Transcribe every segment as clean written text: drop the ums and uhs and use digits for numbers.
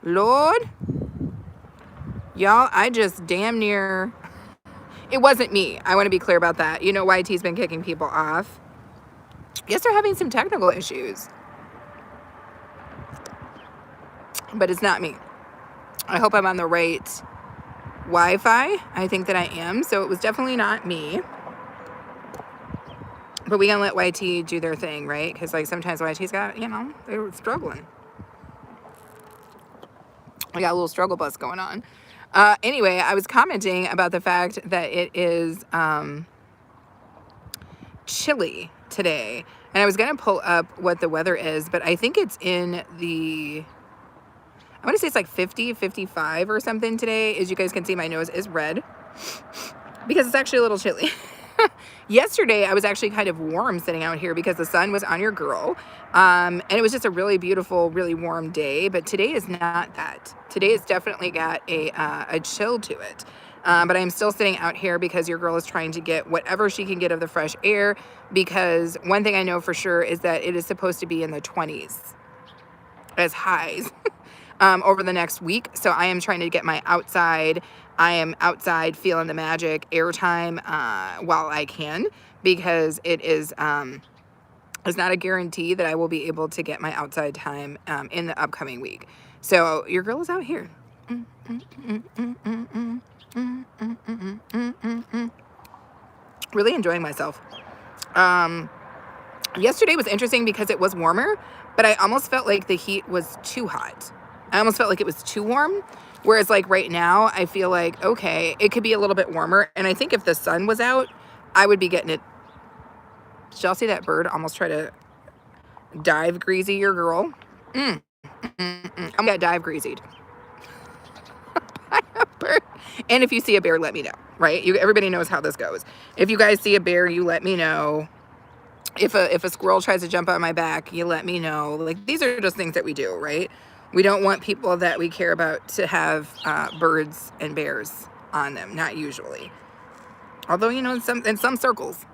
Lord, y'all, I just damn near, it wasn't me. I want to be clear about that. You know, YT's been kicking people off. Yes, they're having some technical issues, but it's not me. I hope I'm on the right Wi-Fi. I think that I am. So it was definitely not me. But we gotta let YT do their thing, right? Because like sometimes YT's got, you know, they're struggling. We got a little struggle bus going on. Anyway, I was commenting about the fact that it is chilly today. And I was going to pull up what the weather is, but I think it's in the, I want to say it's like 50, 55 or something today. As you guys can see, my nose is red because it's actually a little chilly. Yesterday, I was actually kind of warm sitting out here because the sun was on your girl. And it was just a really beautiful, really warm day. But today is not that. Today has definitely got a chill to it. But I'm still sitting out here because your girl is trying to get whatever she can get of the fresh air. Because one thing I know for sure is that it is supposed to be in the 20s as highs over the next week. So I am trying to get my outside. I am outside feeling the magic airtime while I can, because it is it's not a guarantee that I will be able to get my outside time in the upcoming week. So your girl is out here. Really enjoying myself. Yesterday was interesting because it was warmer, but I almost felt like the heat was too hot. I almost felt like it was too warm. Whereas like right now, I feel like, okay, it could be a little bit warmer. And I think if the sun was out, I would be getting it. Did y'all see that bird almost try to dive greasy your girl? I'm gonna dive greasied. And if you see a bear, let me know, right? Everybody knows how this goes. If you guys see a bear, you let me know. If a squirrel tries to jump on my back, you let me know. Like, these are just things that we do, right? We don't want people that we care about to have birds and bears on them. Not usually. Although, you know, in some circles,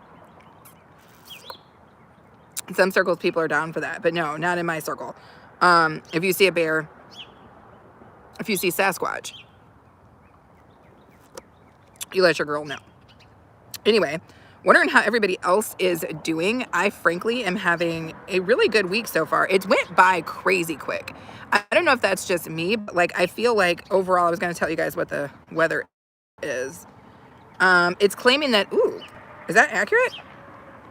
people are down for that. But no, not in my circle. If you see a bear, if you see Sasquatch, you let your girl know. Anyway, wondering how everybody else is doing. I frankly am having a really good week so far. It went by crazy quick. I don't know if that's just me, but like I feel like overall, I was going to tell you guys what the weather is. It's claiming that, ooh, is that accurate?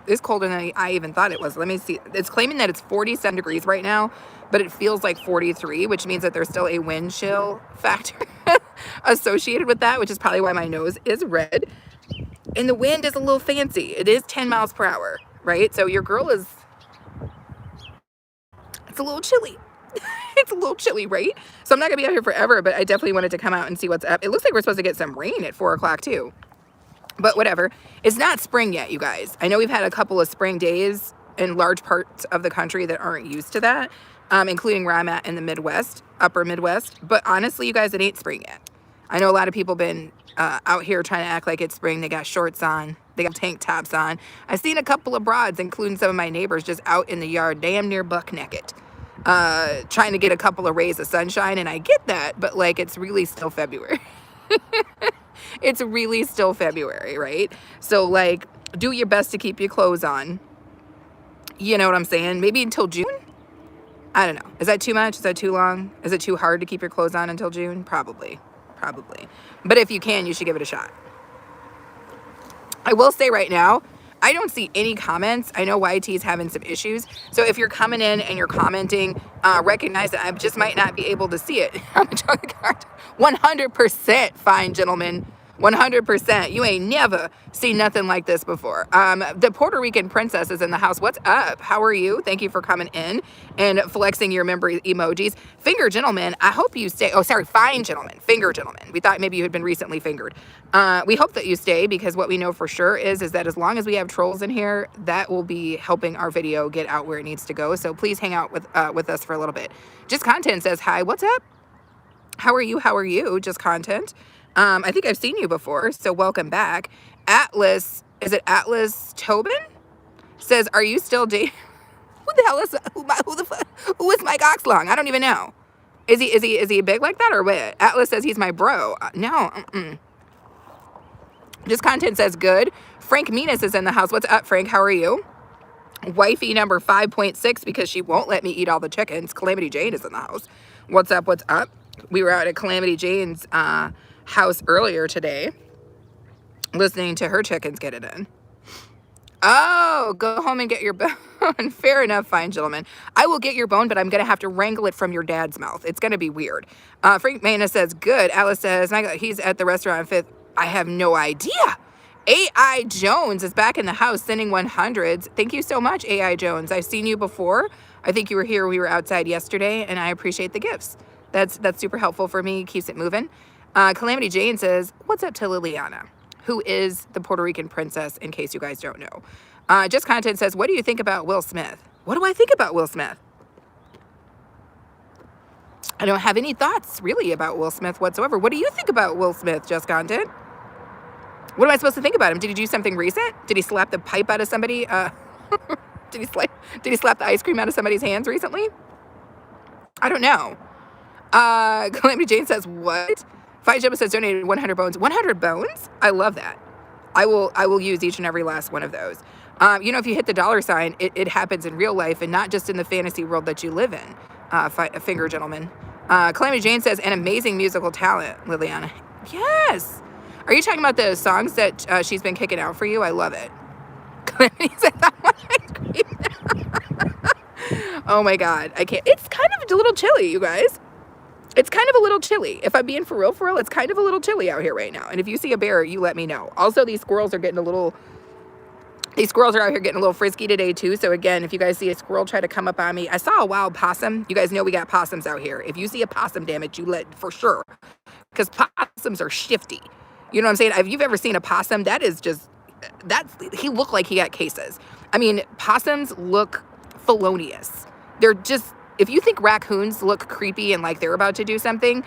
It's colder than I even thought it was. Let me see. It's claiming that it's 47 degrees right now, but it feels like 43, which means that there's still a wind chill factor associated with that, which is probably why my nose is red. And the wind is a little fancy. It is 10 miles per hour, right? So your girl is, it's a little chilly. It's a little chilly, right? So I'm not gonna be out here forever, but I definitely wanted to come out and see what's up. It looks like we're supposed to get some rain at 4 o'clock too. But whatever. It's not spring yet, you guys. I know we've had a couple of spring days in large parts of the country that aren't used to that, including where I'm at in the Midwest, upper Midwest. But honestly, you guys, it ain't spring yet. I know a lot of people been out here trying to act like it's spring. They got shorts on. They got tank tops on. I've seen a couple of broads, including some of my neighbors, just out in the yard, damn near buck naked, trying to get a couple of rays of sunshine. And I get that, but like, it's really still February. It's really still February, right? So like, do your best to keep your clothes on. You know what I'm saying? Maybe until June? I don't know. Is that too much? Is that too long? Is it too hard to keep your clothes on until June? Probably. But if you can, you should give it a shot. I will say right now, I don't see any comments. I know YT is having some issues. So if you're coming in and you're commenting, recognize that I just might not be able to see it. 100% fine, gentlemen. 100%. You ain't never seen nothing like this before. The Puerto Rican princess is in the house. What's up? How are you? Thank you for coming in and flexing your member emojis. Finger gentlemen, I hope you stay. Oh, sorry, fine gentlemen. Finger gentlemen. We thought maybe you had been recently fingered. We hope that you stay, because what we know for sure is that as long as we have trolls in here, that will be helping our video get out where it needs to go. So please hang out with us for a little bit. Just Content says, hi, what's up? How are you? How are you? Just Content. I think I've seen you before, so welcome back. Atlas, is it Atlas Tobin? Says, are you still dating? Who the hell is, who is Mike Oxlong? I don't even know. Is he big like that or what? Atlas says he's my bro. No. Just content says good. Frank Menas is in the house. What's up, Frank? How are you? Wifey number 5.6 because she won't let me eat all the chickens. Calamity Jane is in the house. What's up? What's up? We were out at Calamity Jane's house earlier today, listening to her chickens get it in. Oh, go home and get your bone. Fair enough, fine gentlemen. I will get your bone, but I'm going to have to wrangle it from your dad's mouth. It's going to be weird. Frank Mana says, good. Alice says, he's at the restaurant on 5th. I have no idea. AI Jones is back in the house sending 100s. Thank you so much, AI Jones. I've seen you before. I think you were here. We were outside yesterday, and I appreciate the gifts. That's super helpful for me. Keeps it moving. Calamity Jane says, what's up to Liliana, who is the Puerto Rican princess, in case you guys don't know. Just Content says, what do you think about Will Smith? What do I think about Will Smith? I don't have any thoughts, really, about Will Smith whatsoever. What do you think about Will Smith, Just Content? What am I supposed to think about him? Did he do something recent? Did he slap the pipe out of somebody? Did he slap the ice cream out of somebody's hands recently? I don't know. Calamity Jane says, what? Five Jumbo says donated 100 bones. 100 bones? I love that. I will use each and every last one of those. You know, if you hit the $sign, it happens in real life and not just in the fantasy world that you live in. Finger gentleman. Calamity Jane says, an amazing musical talent, Liliana. Yes. Are you talking about the songs that she's been kicking out for you? I love it. Calamity says, oh my God. I can't. It's kind of a little chilly, you guys. It's kind of a little chilly. If I'm being for real, it's kind of a little chilly out here right now. And if you see a bear, you let me know. Also, these squirrels are out here getting a little frisky today too. So again, if you guys see a squirrel try to come up on me, I saw a wild possum. You guys know we got possums out here. If you see a possum, damn it, you let for sure. Because possums are shifty. You know what I'm saying? If you've ever seen a possum, he looked like he got cases. I mean, possums look felonious. They're just, if you think raccoons look creepy and like they're about to do something,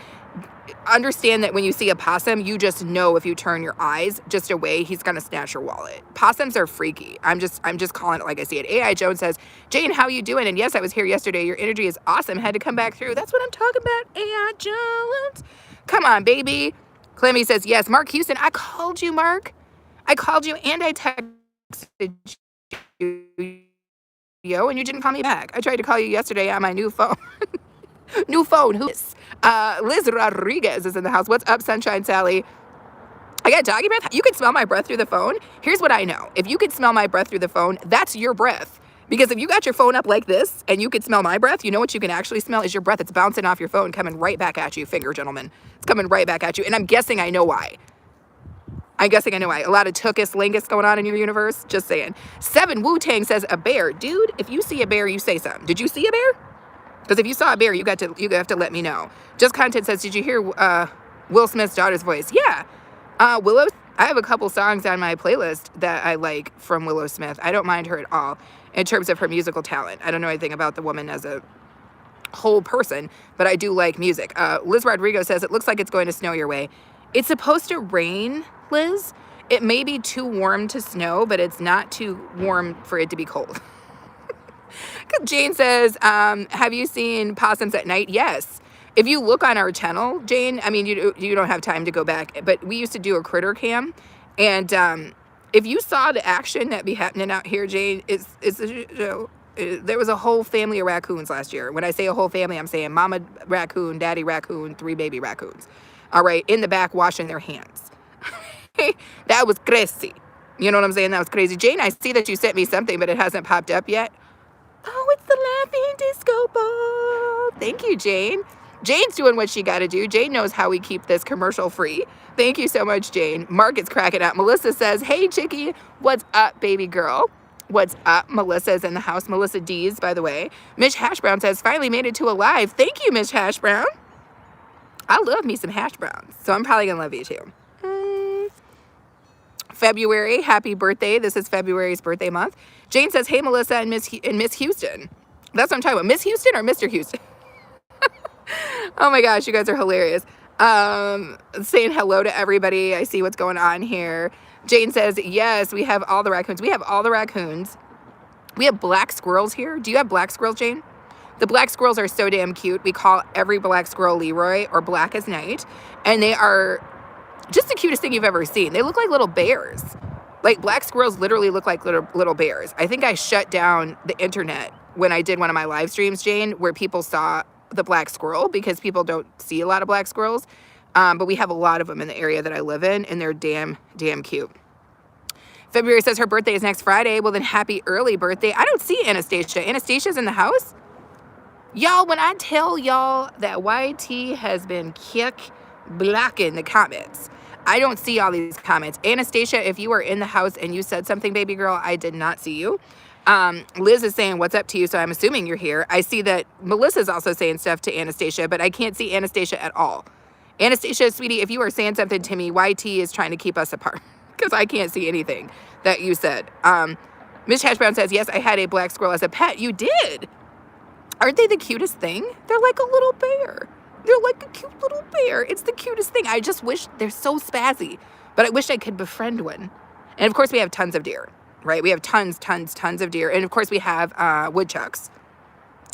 understand that when you see a possum, you just know if you turn your eyes just away, he's going to snatch your wallet. Possums are freaky. I'm just calling it like I see it. AI Jones says, Jane, how you doing? And yes, I was here yesterday. Your energy is awesome. Had to come back through. That's what I'm talking about, AI Jones. Come on, baby. Clemmy says, yes. Mark Houston, I called you, Mark. I called you and I texted you, and you didn't call me back. I tried to call you yesterday on my new phone. New phone. Who is? Liz Rodriguez is in the house. What's up, Sunshine Sally? I got doggy breath. You can smell my breath through the phone. Here's what I know. If you could smell my breath through the phone, that's your breath. Because if you got your phone up like this and you could smell my breath, you know what you can actually smell is your breath. It's bouncing off your phone, coming right back at you, finger gentlemen. It's coming right back at you. And I'm guessing I know why. A lot of tuchus lingus going on in your universe. Just saying. 7 Wu-Tang says a bear. Dude, if you see a bear, you say something. Did you see a bear? Because if you saw a bear, you have to let me know. Just Content says, did you hear Will Smith's daughter's voice? Yeah. Willow, I have a couple songs on my playlist that I like from Willow Smith. I don't mind her at all in terms of her musical talent. I don't know anything about the woman as a whole person, but I do like music. Liz Rodrigo says, it looks like it's going to snow your way. It's supposed to rain, Liz. It may be too warm to snow, but it's not too warm for it to be cold. Jane says, have you seen possums at night? Yes. If you look on our channel, Jane, I mean, you don't have time to go back, but we used to do a critter cam. And if you saw the action that be happening out here, Jane, there was a whole family of raccoons last year. When I say a whole family, I'm saying mama raccoon, daddy raccoon, 3 baby raccoons. All right, in the back washing their hands. That was crazy. You know what I'm saying? That was crazy. Jane, I see that you sent me something, but it hasn't popped up yet. Oh, it's the laughing disco ball. Thank you, Jane. Jane's doing what she got to do. Jane knows how we keep this commercial free. Thank you so much, Jane. Mark is cracking up. Melissa says, hey, Chickie, what's up, baby girl? What's up? Melissa is in the house. Melissa D's, by the way. Mish Hash Brown says, finally made it to a live. Thank you, Mish Hash Brown. I love me some hash browns, so I'm probably going to love you too. February, happy birthday. This is February's birthday month. Jane says, hey, Melissa and Miss Houston. That's what I'm talking about. Miss Houston or Mr. Houston? Oh my gosh, you guys are hilarious. Saying hello to everybody. I see what's going on here. Jane says, yes, we have all the raccoons. We have all the raccoons. We have black squirrels here. Do you have black squirrels, Jane? The black squirrels are so damn cute. We call every black squirrel Leroy or Black as Night. And they are just the cutest thing you've ever seen. They look like little bears. Like, black squirrels literally look like little bears. I think I shut down the internet when I did one of my live streams, Jane, where people saw the black squirrel, because people don't see a lot of black squirrels. But we have a lot of them in the area that I live in, and they're damn cute. February says her birthday is next Friday. Well, then happy early birthday. I don't see Anastasia. Anastasia's in the house? Y'all, when I tell y'all that YT has been blocking the comments, I don't see all these comments. Anastasia, if you are in the house and you said something, baby girl, I did not see you. Liz is saying, what's up to you? So I'm assuming you're here. I see that Melissa's also saying stuff to Anastasia, but I can't see Anastasia at all. Anastasia, sweetie, if you are saying something to me, YT is trying to keep us apart because I can't see anything that you said. Miss Hash Brown says, yes, I had a black squirrel as a pet. You did. Aren't they the cutest thing? They're like a little bear. They're like a cute little bear. It's the cutest thing. I just wish, they're so spazzy, but I wish I could befriend one. And of course we have tons of deer, right? We have tons of deer. And of course we have woodchucks.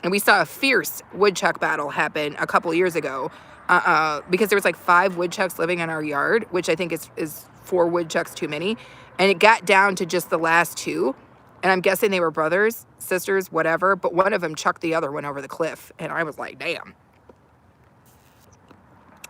And we saw a fierce woodchuck battle happen a couple years ago because there was like 5 woodchucks living in our yard, which I think is 4 woodchucks too many. And it got down to just the last 2. And I'm guessing they were brothers, sisters, whatever. But one of them chucked the other one over the cliff. And I was like, damn.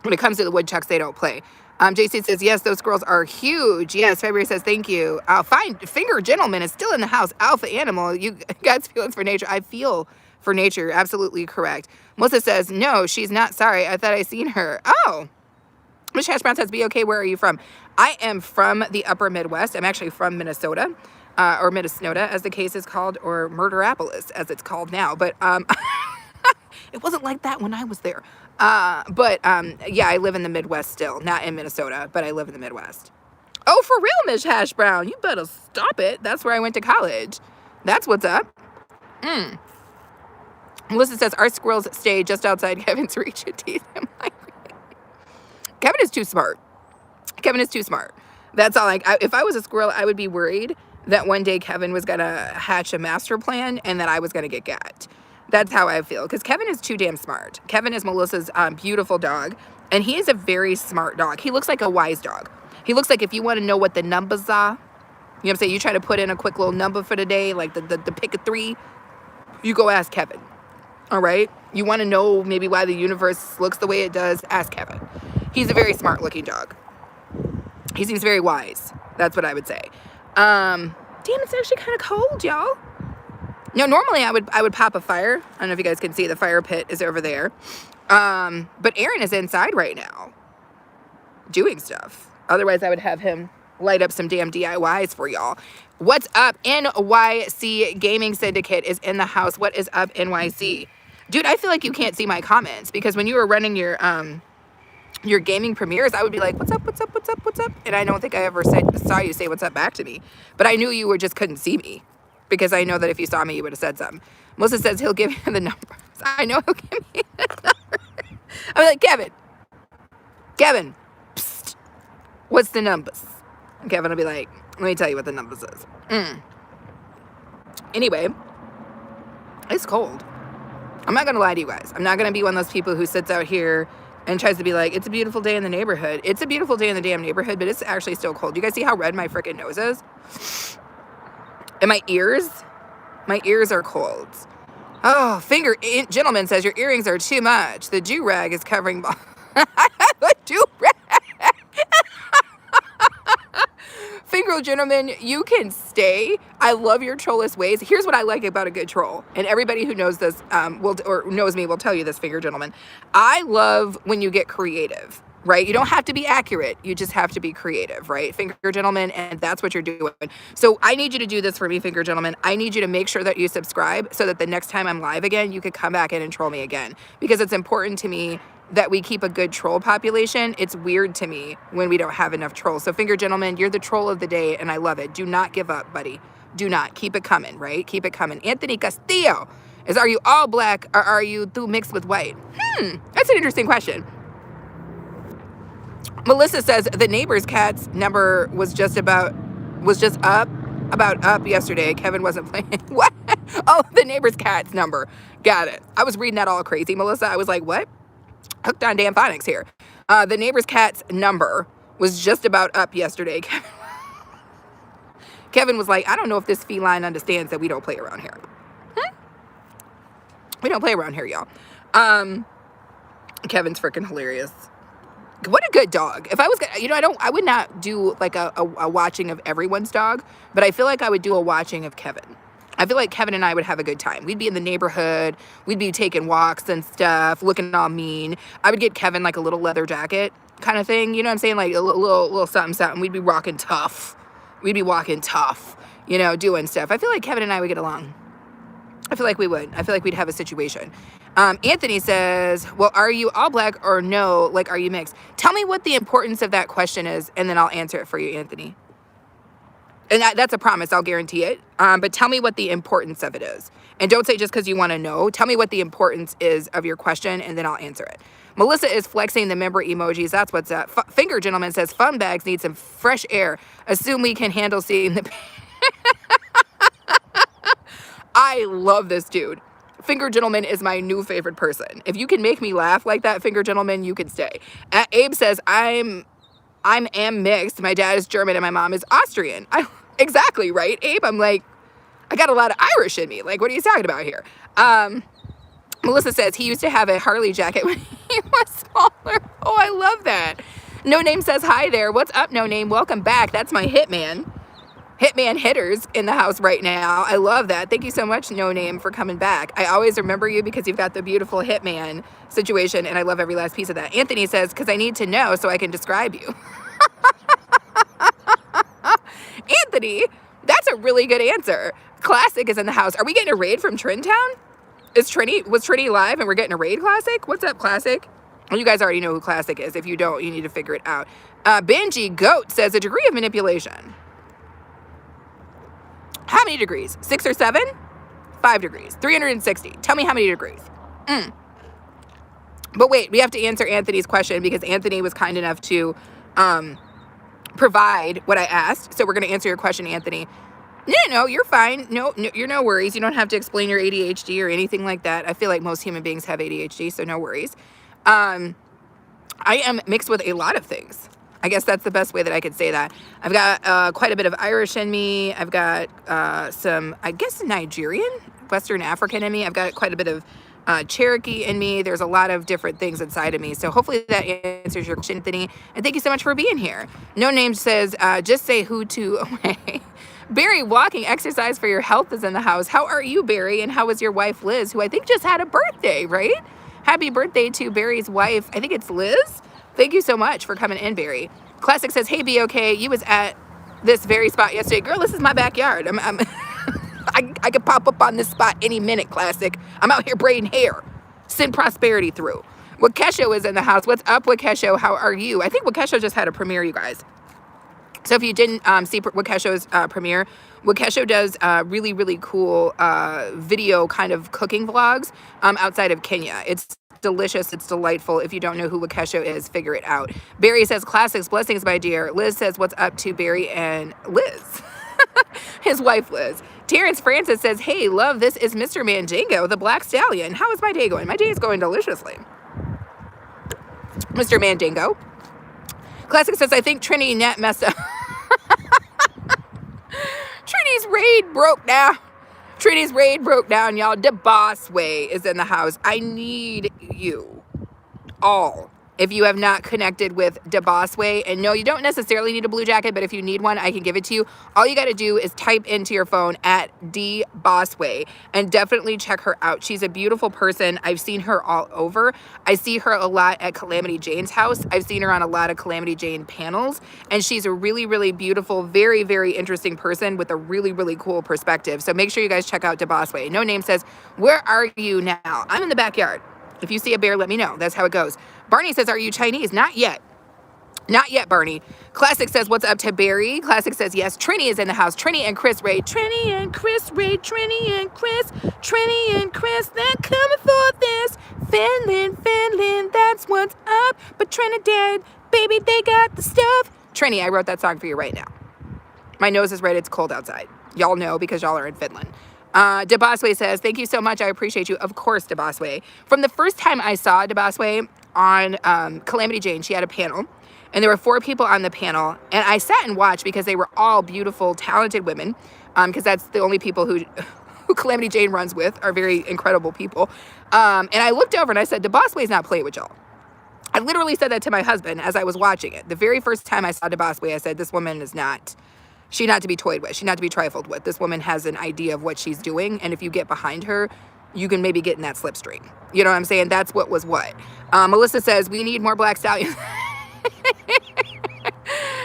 When it comes to the woodchucks, they don't play. JC says, yes, those squirrels are huge. Yes, February says, thank you. Fine, Finger Gentleman is still in the house. Alpha Animal, you guys feelings for nature. I feel for nature. You're absolutely correct. Melissa says, no, she's not sorry. I thought I seen her. Oh. Miss Hash Brown says, be okay. Where are you from? I am from the upper Midwest. I'm actually from Minnesota, or Minnesota, as the case is called, or Murderapolis, as it's called now. But it wasn't like that when I was there. Yeah, I live in the Midwest still, not in Minnesota, but I live in the Midwest. Oh, for real, Miss Hash Brown. You better stop it. That's where I went to college. That's what's up. Melissa says, our squirrels stay just outside Kevin's reach of teeth. Kevin is too smart. Kevin is too smart. That's all. If I was a squirrel, I would be worried that one day Kevin was going to hatch a master plan and that I was going to get gagged. That's how I feel, because Kevin is too damn smart. Kevin is Melissa's beautiful dog, and he is a very smart dog. He looks like a wise dog. He looks like if you want to know what the numbers are, you know what I'm saying, you try to put in a quick little number for the day, like the pick of 3, you go ask Kevin. All right? You want to know maybe why the universe looks the way it does, ask Kevin. He's a very smart looking dog. He seems very wise. That's what I would say. Damn, it's actually kind of cold, y'all. Now, normally I would pop a fire. I don't know if you guys can see, the fire pit is over there. But Aaron is inside right now doing stuff. Otherwise, I would have him light up some damn DIYs for y'all. What's up? NYC Gaming Syndicate is in the house. What is up, NYC? Dude, I feel like you can't see my comments, because when you were running your gaming premieres, I would be like, what's up, what's up, what's up, what's up? And I don't think I ever saw you say what's up back to me. But I knew you just couldn't see me, because I know that if you saw me, you would have said something. Melissa says he'll give you the numbers. I know he'll give me the numbers. I'm like, Kevin, psst, what's the numbers? And Kevin will be like, let me tell you what the numbers is. Anyway, it's cold. I'm not going to lie to you guys. I'm not going to be one of those people who sits out here and tries to be like, it's a beautiful day in the neighborhood. It's a beautiful day in the damn neighborhood, but it's actually still cold. You guys see how red my freaking nose is? And my ears are cold. Oh, Gentleman says your earrings are too much. The do-rag is covering the do-rag. Finger Gentleman, you can stay. I love your trollist ways. Here's what I like about a good troll. And everybody who knows this knows me will tell you this, Finger Gentleman. I love when you get creative, right? You don't have to be accurate. You just have to be creative, right? Finger Gentleman, and that's what you're doing. So I need you to do this for me, Finger Gentleman. I need you to make sure that you subscribe so that the next time I'm live again, you could come back in and troll me again. Because it's important to me that we keep a good troll population. It's weird to me when we don't have enough trolls. So Finger Gentleman, you're the troll of the day, and I love it. Do not give up, buddy. Do not. Keep it coming, right? Keep it coming. Anthony Castillo is, are you all black or are you mixed with white? That's an interesting question. Melissa says the neighbor's cat's number was just up yesterday. Kevin wasn't playing. What? Oh, the neighbor's cat's number. Got it. I was reading that all crazy, Melissa. I was like, what? Hooked on damn phonics here. The neighbor's cat's number was just about up yesterday. Kevin was like, I don't know if this feline understands that we don't play around here. We don't play around here, y'all. Kevin's freaking hilarious. What a good dog. If I was, you know, I would not do like a watching of everyone's dog, but I feel like I would do a watching of Kevin. I feel like Kevin and I would have a good time. We'd be in the neighborhood. We'd be taking walks and stuff, looking all mean. I would get Kevin like a little leather jacket kind of thing. You know what I'm saying? Like a little something, something. We'd be rocking tough. We'd be walking tough, you know, doing stuff. I feel like Kevin and I would get along. I feel like we would. I feel like we'd have a situation. Anthony says, well, are you all black or no? Like, are you mixed? Tell me what the importance of that question is, and then I'll answer it for you, Anthony. And that's a promise. I'll guarantee it. But tell me what the importance of it is. And don't say just because you want to know. Tell me what the importance is of your question, and then I'll answer it. Melissa is flexing the member emojis. That's what's up. Finger Gentleman says, fun bags need some fresh air. Assume we can handle seeing the... I love this dude. Finger Gentleman is my new favorite person. If you can make me laugh like that, Finger Gentleman, you can stay. Abe says, I am mixed. My dad is German and my mom is Austrian. Exactly, right, Abe? I'm like, I got a lot of Irish in me. Like, what are you talking about here? Melissa says he used to have a Harley jacket when he was smaller. Oh, I love that. No Name says, hi there. What's up, No Name? Welcome back. That's my hitman. Hitman hitters in the house right now. I love that. Thank you so much, No Name, for coming back. I always remember you because you've got the beautiful hitman situation, and I love every last piece of that. Anthony says, because I need to know so I can describe you. Anthony, that's a really good answer. Classic is in the house. Are we getting a raid from Trintown? Was Trini live and we're getting a raid, Classic? What's up, Classic? Well, you guys already know who Classic is. If you don't, you need to figure it out. Benji Goat says a degree of manipulation. How many degrees? 6 or 7? 5 degrees. 360. Tell me how many degrees. But wait, we have to answer Anthony's question because Anthony was kind enough to provide what I asked. So we're going to answer your question, Anthony. No, you're fine. No, you're no worries. You don't have to explain your ADHD or anything like that. I feel like most human beings have ADHD, so no worries. I am mixed with a lot of things. I guess that's the best way that I could say that. I've got quite a bit of Irish in me. I've got some, I guess, Nigerian, Western African in me. I've got quite a bit of Cherokee in me. There's a lot of different things inside of me. So hopefully that answers your question, Anthony. And thank you so much for being here. No Name says, just say who to away. Barry, walking exercise for your health is in the house. How are you, Barry? And how is your wife, Liz, who I think just had a birthday, right? Happy birthday to Barry's wife. I think it's Liz. Thank you so much for coming in, Barry. Classic says, hey, be okay. You was at this very spot yesterday. Girl, this is my backyard. I could pop up on this spot any minute, Classic. I'm out here braiding hair. Send prosperity through. Wakesho is in the house. What's up, Wakesho? How are you? I think Wakesho just had a premiere, you guys. So if you didn't see Wakesho's premiere, Wakesho does really, really cool video kind of cooking vlogs outside of Kenya. It's delicious. It's delightful. If you don't know who Wakesho is, figure it out. Barry says, classics, blessings, my dear. Liz says, what's up to Barry and Liz? His wife, Liz. Terrence Francis says, hey, love, this is Mr. Mandingo, the Black Stallion. How is my day going? My day is going deliciously. Mr. Mandingo. Classic says, I think Trini net messed up. Trini's raid broke down. Trini's raid broke down, y'all. The Boss Way is in the house. I need you all. If you have not connected with the Boss Way, and no, you don't necessarily need a blue jacket, but if you need one, I can give it to you. All you got to do is type into your phone at the Boss Way and definitely check her out. She's a beautiful person. I've seen her all over. I see her a lot at Calamity Jane's house. I've seen her on a lot of Calamity Jane panels, and she's a really, really beautiful, very, very interesting person with a really, really cool perspective. So make sure you guys check out the Boss Way. No Name says, where are you now? I'm in the backyard. If you see a bear, let me know. That's how it goes. Barney says, are you Chinese? Not yet. Not yet, Barney. Classic says, what's up to Barry? Classic says, yes. Trini is in the house. Trini and Chris raid. Trini and Chris raid. Trini and Chris. Trini and Chris, they're coming for this. Finland, that's what's up. But Trinidad, baby, they got the stuff. Trini, I wrote that song for you right now. My nose is red. It's cold outside. Y'all know because y'all are in Finland. DeBosway says, thank you so much. I appreciate you. Of course, DeBosway. From the first time I saw DeBosway on Calamity Jane, she had a panel. And there were 4 people on the panel. And I sat and watched because they were all beautiful, talented women. Because that's the only people who Calamity Jane runs with are very incredible people. And I looked over and I said, DeBosway's not playing with y'all. I literally said that to my husband as I was watching it. The very first time I saw DeBosway, I said, this woman is not, she's not to be toyed with. She's not to be trifled with. This woman has an idea of what she's doing. And if you get behind her, you can maybe get in that slipstream. You know what I'm saying? That's what was what. Melissa says, we need more Black Stallions.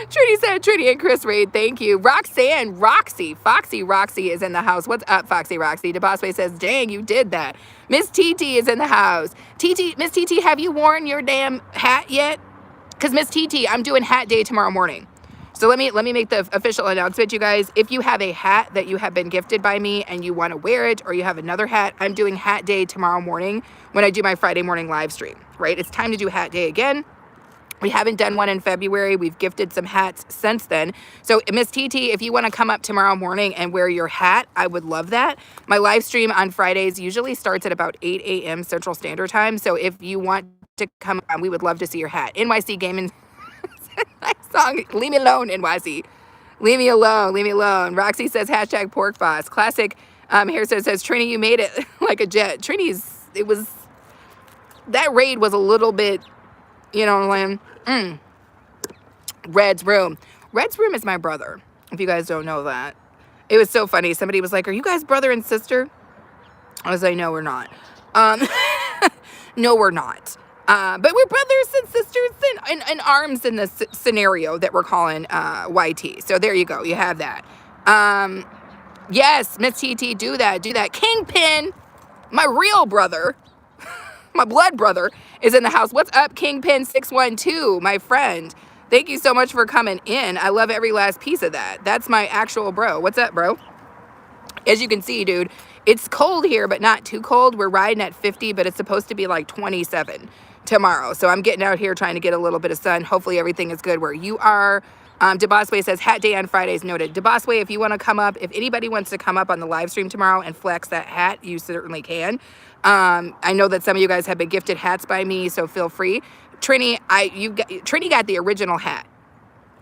Trinity said, Trinity and Chris Reed, thank you. Roxanne, Foxy Roxy is in the house. What's up, Foxy Roxy? DeBosway says, dang, you did that. Miss TT is in the house. Miss TT, have you worn your damn hat yet? Because Miss TT, I'm doing hat day tomorrow morning. So let me make the official announcement, you guys. If you have a hat that you have been gifted by me and you want to wear it, or you have another hat, I'm doing hat day tomorrow morning when I do my Friday morning live stream, right? It's time to do hat day again. We haven't done one in February. We've gifted some hats since then. So Miss TT, if you want to come up tomorrow morning and wear your hat, I would love that. My live stream on Fridays usually starts at about 8 a.m. Central Standard Time. So if you want to come on, we would love to see your hat. NYC Gaming song, leave me alone, NYC. Leave me alone, leave me alone. Roxy says, hashtag pork boss. Classic hair says, Trini, you made it like a jet. That raid was a little bit, you know what I'm saying? Red's room. Red's room is my brother, if you guys don't know that. It was so funny. Somebody was like, are you guys brother and sister? I was like, no, we're not. No, we're not. But we're brothers and sisters and arms in this scenario that we're calling YT. So there you go. You have that. Yes, Miss TT, do that. Do that. Kingpin, my real brother, my blood brother, is in the house. What's up, Kingpin 612, my friend? Thank you so much for coming in. I love every last piece of that. That's my actual bro. What's up, bro? As you can see, dude, it's cold here, but not too cold. We're riding at 50, but it's supposed to be like 27 tomorrow. So I'm getting out here trying to get a little bit of sun. Hopefully everything is good where you are. DeBosway says, hat day on Fridays noted. DeBosway, if you want to come up, if anybody wants to come up on the live stream tomorrow and flex that hat, you certainly can. I know that some of you guys have been gifted hats by me, so feel free. Trini, Trini got the original hat.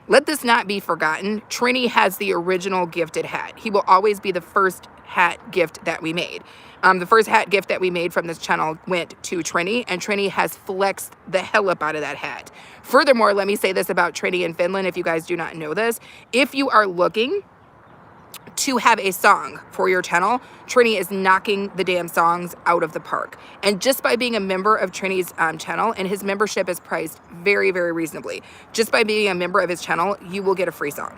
Let this not be forgotten. Trini has the original gifted hat. He will always be the first hat gift that we made. The first hat gift that we made from this channel went to Trini, and Trini has flexed the hell up out of that hat. Furthermore, let me say this about Trini in Finland, if you guys do not know this. If you are looking to have a song for your channel, Trini is knocking the damn songs out of the park. And just by being a member of Trini's channel, and his membership is priced very, very reasonably, just by being a member of his channel, you will get a free song.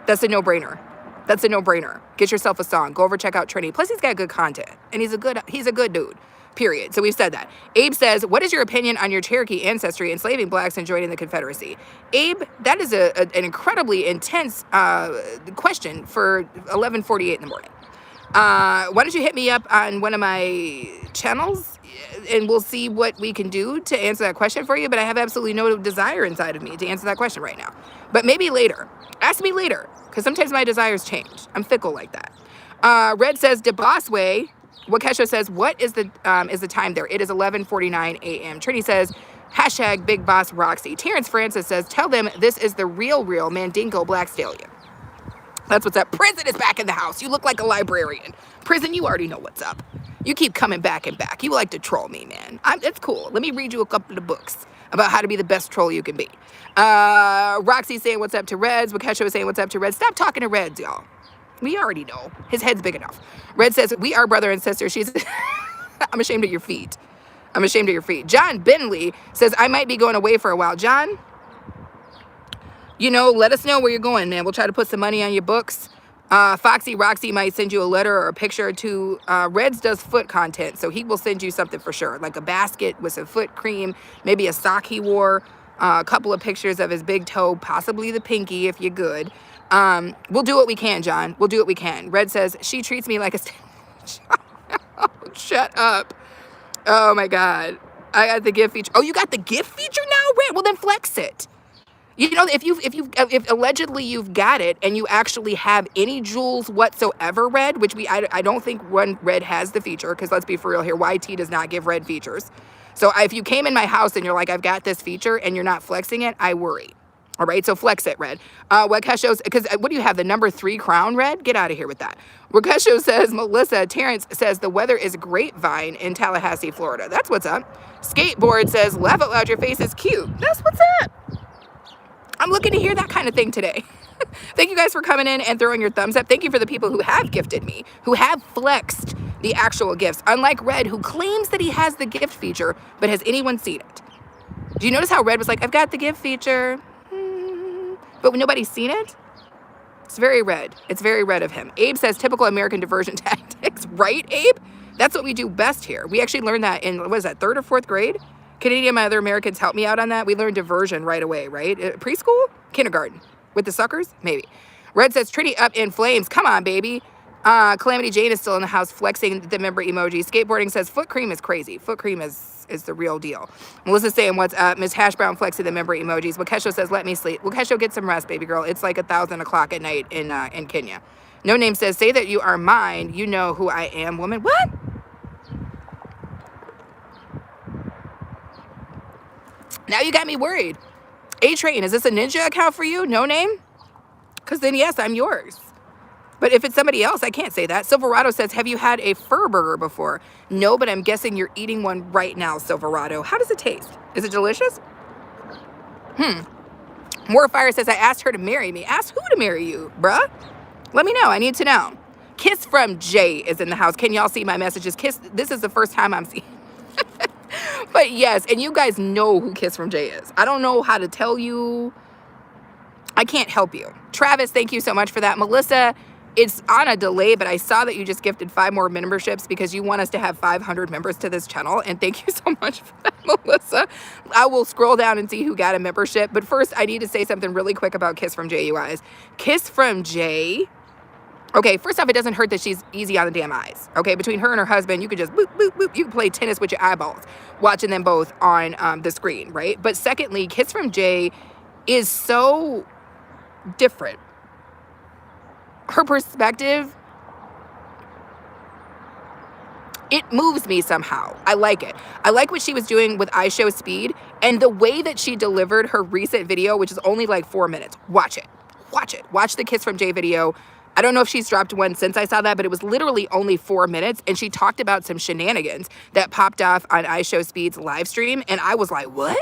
That's a no-brainer. That's a no-brainer. Get yourself a song. Go over, check out Trini. Plus, he's got good content, and he's a good dude. Period. So we've said that. Abe says, what is your opinion on your Cherokee ancestry enslaving blacks and joining the Confederacy? Abe, that is an incredibly intense question for 11:48 in the morning. Why don't you hit me up on one of my channels and we'll see what we can do to answer that question for you. But I have absolutely no desire inside of me to answer that question right now. But maybe later. Ask me later, because sometimes my desires change. I'm fickle like that. Red says, DeBosway. Wakesha says, what is the time there? It is 11:49 a.m. Trini says, hashtag Big Boss Roxy. Terrence Francis says, tell them this is the real Mandingo Black Stallion. That's what's up. Prison is back in the house. You look like a librarian. Prison, you already know what's up. You keep coming back and back. You like to troll me, man. It's cool. Let me read you a couple of books about how to be the best troll you can be. Roxy saying what's up to Reds. Wakesha was saying what's up to Reds. Stop talking to Reds, y'all. We already know. His head's big enough. Red says, we are brother and sister. She's... I'm ashamed of your feet. I'm ashamed of your feet. John Bentley says, I might be going away for a while. John, you know, let us know where you're going, man. We'll try to put some money on your books. Foxy Roxy might send you a letter or a picture or two. Reds does foot content, so he will send you something for sure. Like a basket with some foot cream, maybe a sock he wore, a couple of pictures of his big toe, possibly the pinky if you're good. We'll do what we can, John. We'll do what we can. Red says, she treats me like a... Shut up. Oh, my God. I got the gift feature. Oh, you got the gift feature now, Red? Well, then flex it. You know, if allegedly you've got it and you actually have any jewels whatsoever, Red, which I don't think Red has the feature, because let's be for real here, YT does not give Red features. So if you came in my house and you're like, I've got this feature and you're not flexing it, I worry. All right, so flex it, Red. Wakesho, because what do you have, the number 3 crown, Red? Get out of here with that. Wakesho says, Melissa, Terrence says the weather is grapevine in Tallahassee, Florida. That's what's up. Skateboard says, laugh out loud, your face is cute. That's what's up. I'm looking to hear that kind of thing today. Thank you guys for coming in and throwing your thumbs up. Thank you for the people who have gifted me, who have flexed the actual gifts. Unlike Red, who claims that he has the gift feature, but has anyone seen it? Do you notice how Red was like, I've got the gift feature, but nobody's seen it? It's very Red. It's very Red of him. Abe says, typical American diversion tactics. Right, Abe? That's what we do best here. We actually learned that in, what is that, 3rd or 4th grade? Canadian and my other Americans help me out on that. We learned diversion right away, right? Preschool? Kindergarten. With the suckers? Maybe. Red says, Trinity up in flames. Come on, baby. Calamity Jane is still in the house flexing the member emoji. Skateboarding says, foot cream is crazy. Foot cream is the real deal. Melissa's saying, what's up? Miss Hash Brown flexing the member emojis. Wakesho says, let me sleep. Wakesho, get some rest, baby girl. It's like 1,000 o'clock at night in Kenya. No Name says, say that you are mine. You know who I am, woman. What? Now you got me worried. A-Train, is this a ninja account for you? No Name? Because then, yes, I'm yours. But if it's somebody else, I can't say that. Silverado says, have you had a fur burger before? No, but I'm guessing you're eating one right now, Silverado. How does it taste? Is it delicious? Warfire says, I asked her to marry me. Ask who to marry you, bruh? Let me know. I need to know. Kiss from Jay is in the house. Can y'all see my messages? Kiss, this is the first time I'm seeing. But yes, and you guys know who Kiss from Jay is. I don't know how to tell you. I can't help you. Travis, thank you so much for that. Melissa, it's on a delay, but I saw that you just gifted 5 more memberships because you want us to have 500 members to this channel. And thank you so much for that, Melissa. I will scroll down and see who got a membership. But first, I need to say something really quick about Kiss from Jay, you guys. Kiss from Jay. Okay, first off, it doesn't hurt that she's easy on the damn eyes. Okay, between her and her husband, you could just boop, boop, boop. You can play tennis with your eyeballs, watching them both on the screen, right? But secondly, Kiss from Jay is so different. Her perspective, it moves me somehow. I like it. I like what she was doing with I Show Speed and the way that she delivered her recent video, which is only like 4 minutes. Watch it. Watch it. Watch the Kiss from Jay video. I don't know if she's dropped one since I saw that, but it was literally only 4 minutes. And she talked about some shenanigans that popped off on I Show Speed's live stream. And I was like, what?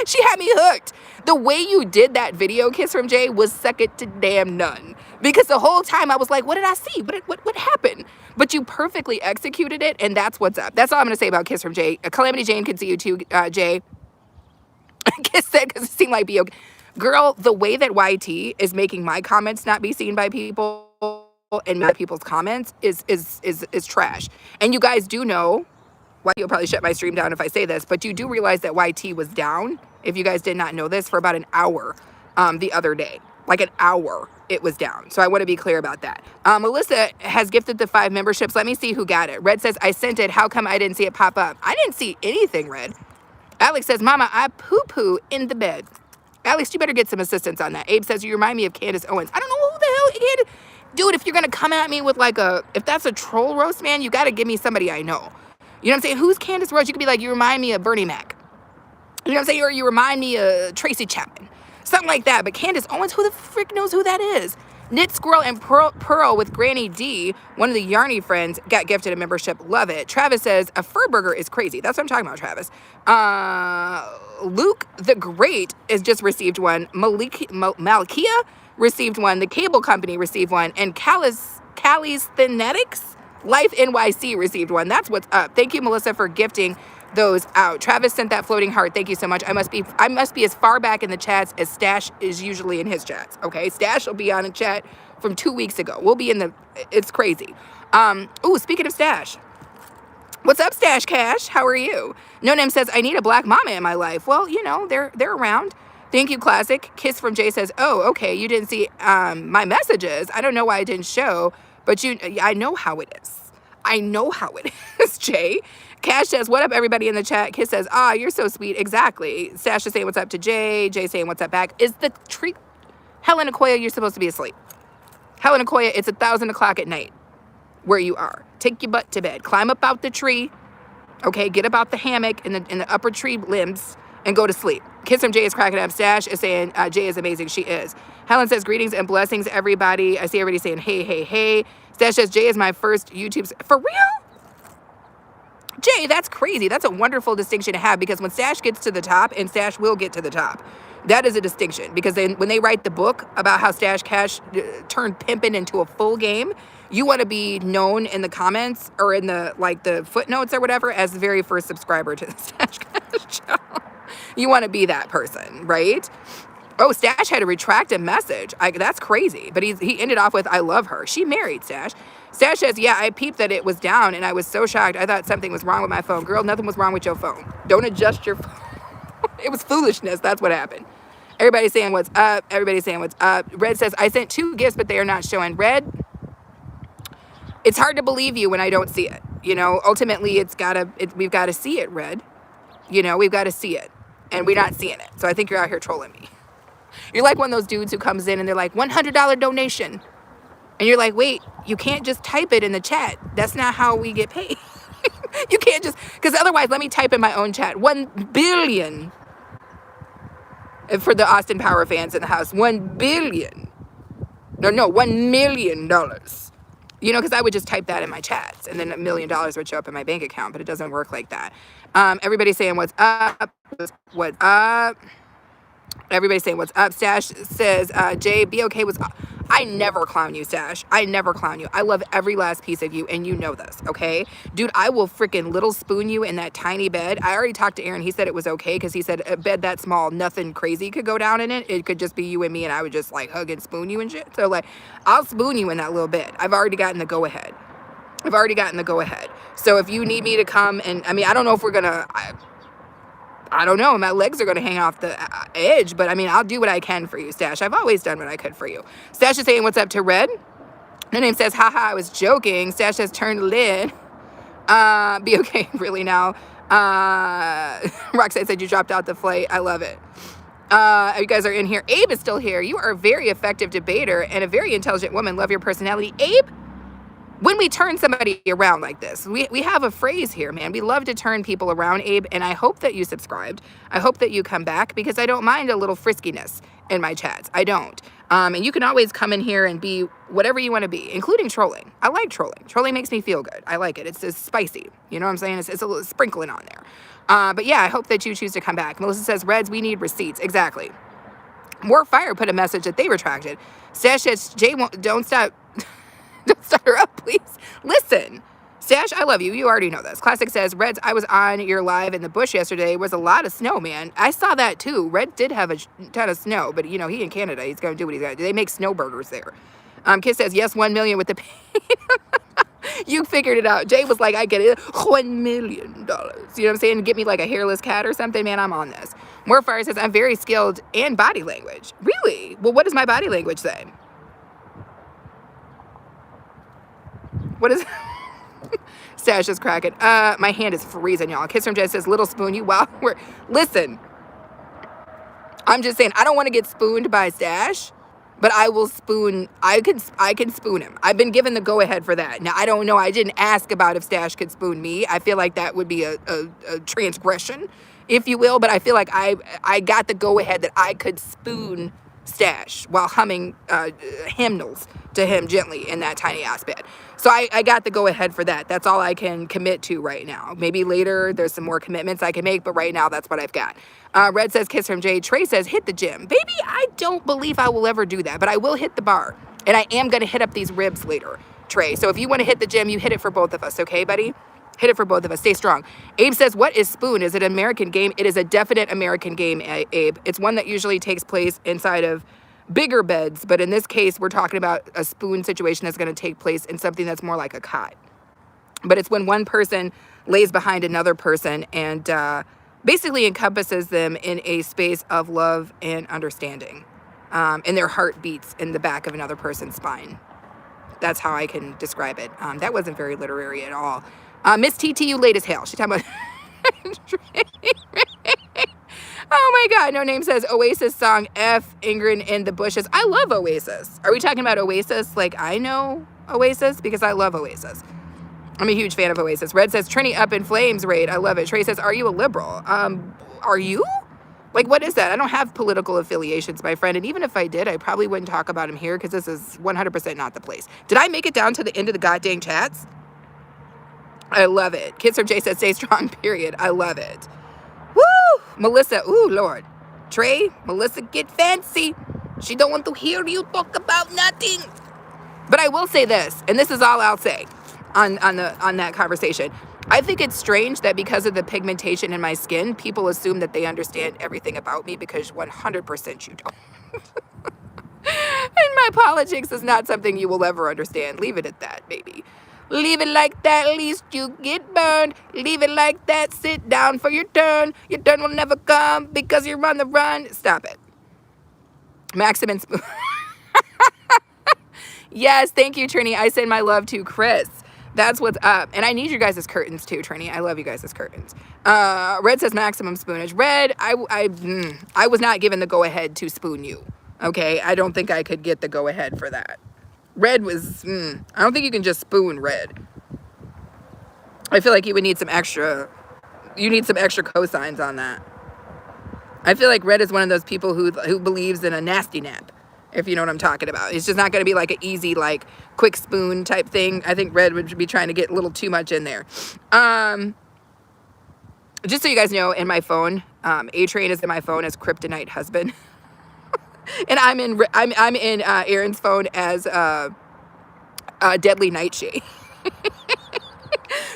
She had me hooked. The way you did that video, Kiss from Jay, was second to damn none. Because the whole time I was like, what did I see? What happened? But you perfectly executed it, and that's what's up. That's all I'm going to say about Kiss from Jay. Calamity Jane can see you too, Jay. Kiss said, because it seemed like be okay. Girl, the way that YT is making my comments not be seen by people and my people's comments is trash. And you guys do know, you'll probably shut my stream down if I say this, but you do realize that YT was down, if you guys did not know this, for about an hour the other day. Like an hour it was down. So I want to be clear about that. Melissa has gifted the 5 memberships. Let me see who got it. Red says, I sent it. How come I didn't see it pop up? I didn't see anything, Red. Alex says, Mama, I poo-poo in the bed. Alex, you better get some assistance on that. Abe says, you remind me of Candace Owens. I don't know who the hell it is. Dude, if you're going to come at me with like if that's a troll roast, man, you got to give me somebody I know. You know what I'm saying? Who's Candace Rose? You could be like, you remind me of Bernie Mac. You know what I'm saying? Or you remind me of Tracy Chapman. Something like that. But Candace Owens, who the frick knows who that is? Knit Squirrel and Pearl with Granny D, one of the Yarny friends, got gifted a membership. Love it. Travis says, a fur burger is crazy. That's what I'm talking about, Travis. Luke the Great has just received one. Malkia received one. The Cable Company received one. And Calisthenics Life NYC received one. That's what's up. Thank you, Melissa, for gifting those out. Travis sent that floating heart. Thank you so much. I must be as far back in the chats as Stash is usually in his chats. Okay, Stash will be on a chat from 2 weeks ago. We'll be in the. It's crazy. Ooh, speaking of Stash, what's up, Stash Cash? How are you? No Name says, I need a black mama in my life. Well, you know, they're around. Thank you, Classic. Kiss from Jay says, oh, okay, you didn't see my messages. I don't know why I didn't show, but I know how it is. I know how it is, Jay. Cash says, what up, everybody in the chat? Kiss says, you're so sweet. Exactly. Stash is saying what's up to Jay. Jay saying what's up back. Is the tree... Helen Akoya, you're supposed to be asleep. Helen Akoya, it's 1,000 o'clock at night where you are. Take your butt to bed. Climb up out the tree. Okay, get up out the hammock in the upper tree limbs and go to sleep. Kiss from Jay is cracking up. Stash is saying, Jay is amazing. She is. Helen says, greetings and blessings, everybody. I see everybody saying, hey, hey, hey. Stash says, Jay is my first YouTube... For real? Jay, that's crazy. That's a wonderful distinction to have, because when Stash gets to the top, and Stash will get to the top, that is a distinction. Because then when they write the book about how Stash Cash turned pimping into a full game, you want to be known in the comments or in the footnotes or whatever as the very first subscriber to the Stash Cash channel. You want to be that person, right? Oh, Stash had to retract a message. That's crazy. But he ended off with, I love her. She married, Stash. Stash says, yeah, I peeped that it was down and I was so shocked. I thought something was wrong with my phone. Girl, nothing was wrong with your phone. Don't adjust your phone. It was foolishness. That's what happened. Everybody's saying what's up. Everybody's saying what's up. Red says, I sent 2 gifts, but they are not showing. Red, it's hard to believe you when I don't see it. You know, ultimately, we've got to see it, Red. You know, we've got to see it. And we're not seeing it. So I think you're out here trolling me. You're like one of those dudes who comes in and they're like, $100 donation. And you're like, wait, you can't just type it in the chat. That's not how we get paid. You can't just, because otherwise, let me type in my own chat. 1 billion. For the Austin Power fans in the house, 1 billion. No, $1 million. You know, because I would just type that in my chats and then $1 million would show up in my bank account, but it doesn't work like that. Everybody's saying what's up. What's up? Everybody's saying what's up. Stash says, Jay, be okay with... I never clown you, Stash. I never clown you. I love every last piece of you, and you know this, okay? Dude, I will freaking little spoon you in that tiny bed. I already talked to Aaron. He said it was okay, because he said a bed that small, nothing crazy could go down in it. It could just be you and me, and I would just, like, hug and spoon you and shit. So, like, I'll spoon you in that little bed. I've already gotten the go-ahead. So if you need me to come and... I mean, I don't know if we're going to... I don't know. My legs are going to hang off the edge, but I mean, I'll do what I can for you, Stash. I've always done what I could for you. Stash is saying, what's up to Red? Her name says, haha, I was joking. Stash has turned lid. Be okay, really now. Roxanne said you dropped out the flight. I love it. You guys are in here. Abe is still here. You are a very effective debater and a very intelligent woman. Love your personality. Abe, when we turn somebody around like this, we have a phrase here, man. We love to turn people around, Abe, and I hope that you subscribed. I hope that you come back, because I don't mind a little friskiness in my chats. I don't. And you can always come in here and be whatever you want to be, including trolling. I like trolling. Trolling makes me feel good. I like it. It's spicy. You know what I'm saying? It's a little sprinkling on there. But yeah, I hope that you choose to come back. Melissa says, Reds, we need receipts. Exactly. More Fire put a message that they retracted. Stash says, Jay, don't stop... Don't start her up, please. Listen, Stash, I love you. You already know this. Classic says, Reds, I was on your live in the bush yesterday. It was a lot of snow, man. I saw that too. Red did have a ton of snow, but you know, he in Canada. He's going to do what he's got to do. They make snow burgers there. Kiss says, yes, 1 million with the pain. You figured it out. Jay was like, I get it. $1 million. You know what I'm saying? Get me like a hairless cat or something, man. I'm on this. More Fire says, I'm very skilled in body language. Really? Well, what does my body language say? What is... Stash is cracking. My hand is freezing, y'all. Kiss from Jay says, little spoon you while we're... Listen. I'm just saying, I don't want to get spooned by Stash, but I will spoon... I can spoon him. I've been given the go-ahead for that. Now, I don't know. I didn't ask about if Stash could spoon me. I feel like that would be a transgression, if you will, but I feel like I got the go-ahead that I could spoon Stash while humming hymnals to him gently in that tiny ass bed. So I got the go ahead for that. That's all I can commit to right now. Maybe later there's some more commitments I can make, but right now that's what I've got. Red says, kiss from Jay. Trey says, hit the gym. Baby, I don't believe I will ever do that, but I will hit the bar. And I am going to hit up these ribs later, Trey. So if you want to hit the gym, you hit it for both of us, okay, buddy? Hit it for both of us. Stay strong. Abe says, what is Spoon? Is it an American game? It is a definite American game, Abe. It's one that usually takes place inside of bigger beds, but in this case, we're talking about a spoon situation that's going to take place in something that's more like a cot. But it's when one person lays behind another person and basically encompasses them in a space of love and understanding. And their heart beats in the back of another person's spine. That's how I can describe it. That wasn't very literary at all. Miss TT, you late as hell. She's talking about... Oh my God, No Name says Oasis song F, Ingrid in the Bushes. I love Oasis. Are we talking about Oasis like I know Oasis? Because I love Oasis. I'm a huge fan of Oasis. Red says Trini up in flames raid. I love it. Trey says, are you a liberal? Are you? Like, what is that? I don't have political affiliations, my friend. And even if I did, I probably wouldn't talk about them here because this is 100% not the place. Did I make it down to the end of the goddamn chats? I love it. Kids from Jay says, stay strong, period. I love it. Woo! Melissa, ooh, Lord. Trey, Melissa get fancy. She don't want to hear you talk about nothing. But I will say this, and this is all I'll say on that conversation. I think it's strange that because of the pigmentation in my skin, people assume that they understand everything about me because 100% you don't. And my politics is not something you will ever understand. Leave it at that, baby. Leave it like that, at least you get burned. Leave it like that, sit down for your turn. Your turn will never come because you're on the run. Stop it. Maximum Spoon. Yes, thank you, Trini. I send my love to Chris. That's what's up. And I need you guys' curtains too, Trini. I love you guys' curtains. Red says maximum spoonage. Red, I was not given the go-ahead to spoon you. Okay? I don't think I could get the go-ahead for that. Red was, I don't think you can just spoon Red. I feel like you would need some extra, cosigns on that. I feel like Red is one of those people who believes in a nasty nap, if you know what I'm talking about. It's just not going to be like an easy, like, quick spoon type thing. I think Red would be trying to get a little too much in there. Just so you guys know, in my phone, A-Train is in my phone as Kryptonite Husband. And I'm in Aaron's phone as Deadly Nightshade.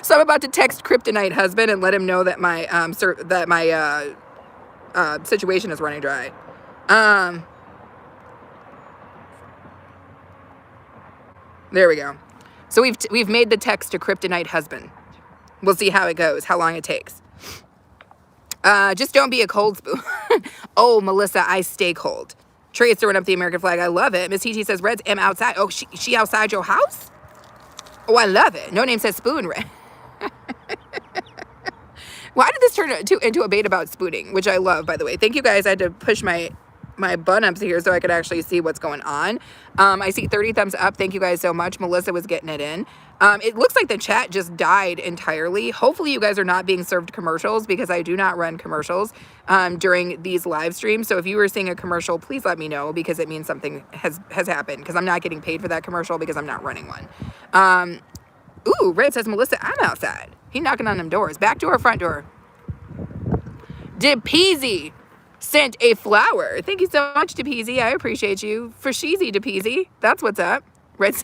So I'm about to text Kryptonite Husband and let him know that my situation is running dry. There we go. So we've made the text to Kryptonite Husband. We'll see how it goes, how long it takes. Just don't be a cold spoon. Oh, Melissa, I stay cold. Trey is throwing up the American flag. I love it. Miss TT says, Reds am outside. Oh, she outside your house? Oh, I love it. No Name says spoon Red. Why did this turn into a bait about spooning, which I love, by the way. Thank you guys. I had to push my bun ups here so I could actually see what's going on. I see 30 thumbs up. Thank you guys so much. Melissa was getting it in. It looks like the chat just died entirely. Hopefully you guys are not being served commercials because I do not run commercials during these live streams. So if you were seeing a commercial, please let me know because it means something has happened because I'm not getting paid for that commercial because I'm not running one. Ooh, Red says, Melissa, I'm outside. He knocking on them doors. Back door, front door. DePeasy sent a flower. Thank you so much, DePeasy. I appreciate you. For Sheezy, DePeasy. That's what's up. Red.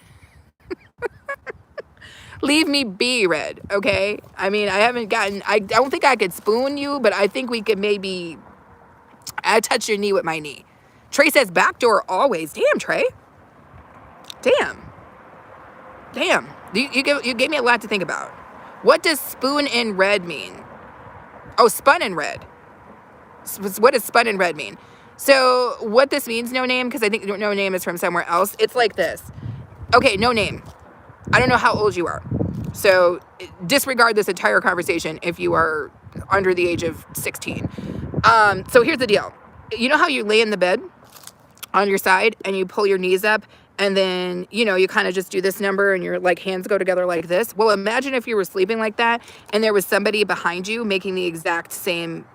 Leave me be, Red. Okay? I mean, I don't think I could spoon you, but I think we could maybe touch your knee with my knee. Trey says back door always. Damn, Trey. Damn. You gave me a lot to think about. What does spoon in red mean? Oh, spun in red. What does spun in red mean? So what this means, No Name, because I think No Name is from somewhere else. It's like this. Okay, No Name. I don't know how old you are. So disregard this entire conversation if you are under the age of 16. So here's the deal. You know how you lay in the bed on your side and you pull your knees up and then, you kind of just do this number and your like hands go together like this. Well, imagine if you were sleeping like that and there was somebody behind you making the exact same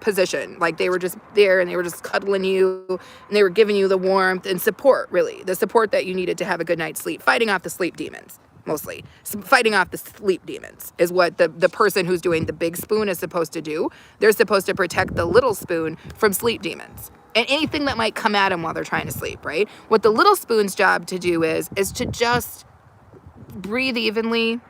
position. Like they were just there and they were just cuddling you and they were giving you the warmth and support, really. The support that you needed to have a good night's sleep. Fighting off the sleep demons, mostly. Fighting off the sleep demons is what the person who's doing the big spoon is supposed to do. They're supposed to protect the little spoon from sleep demons. And anything that might come at them while they're trying to sleep, right? What the little spoon's job to do is to just breathe evenly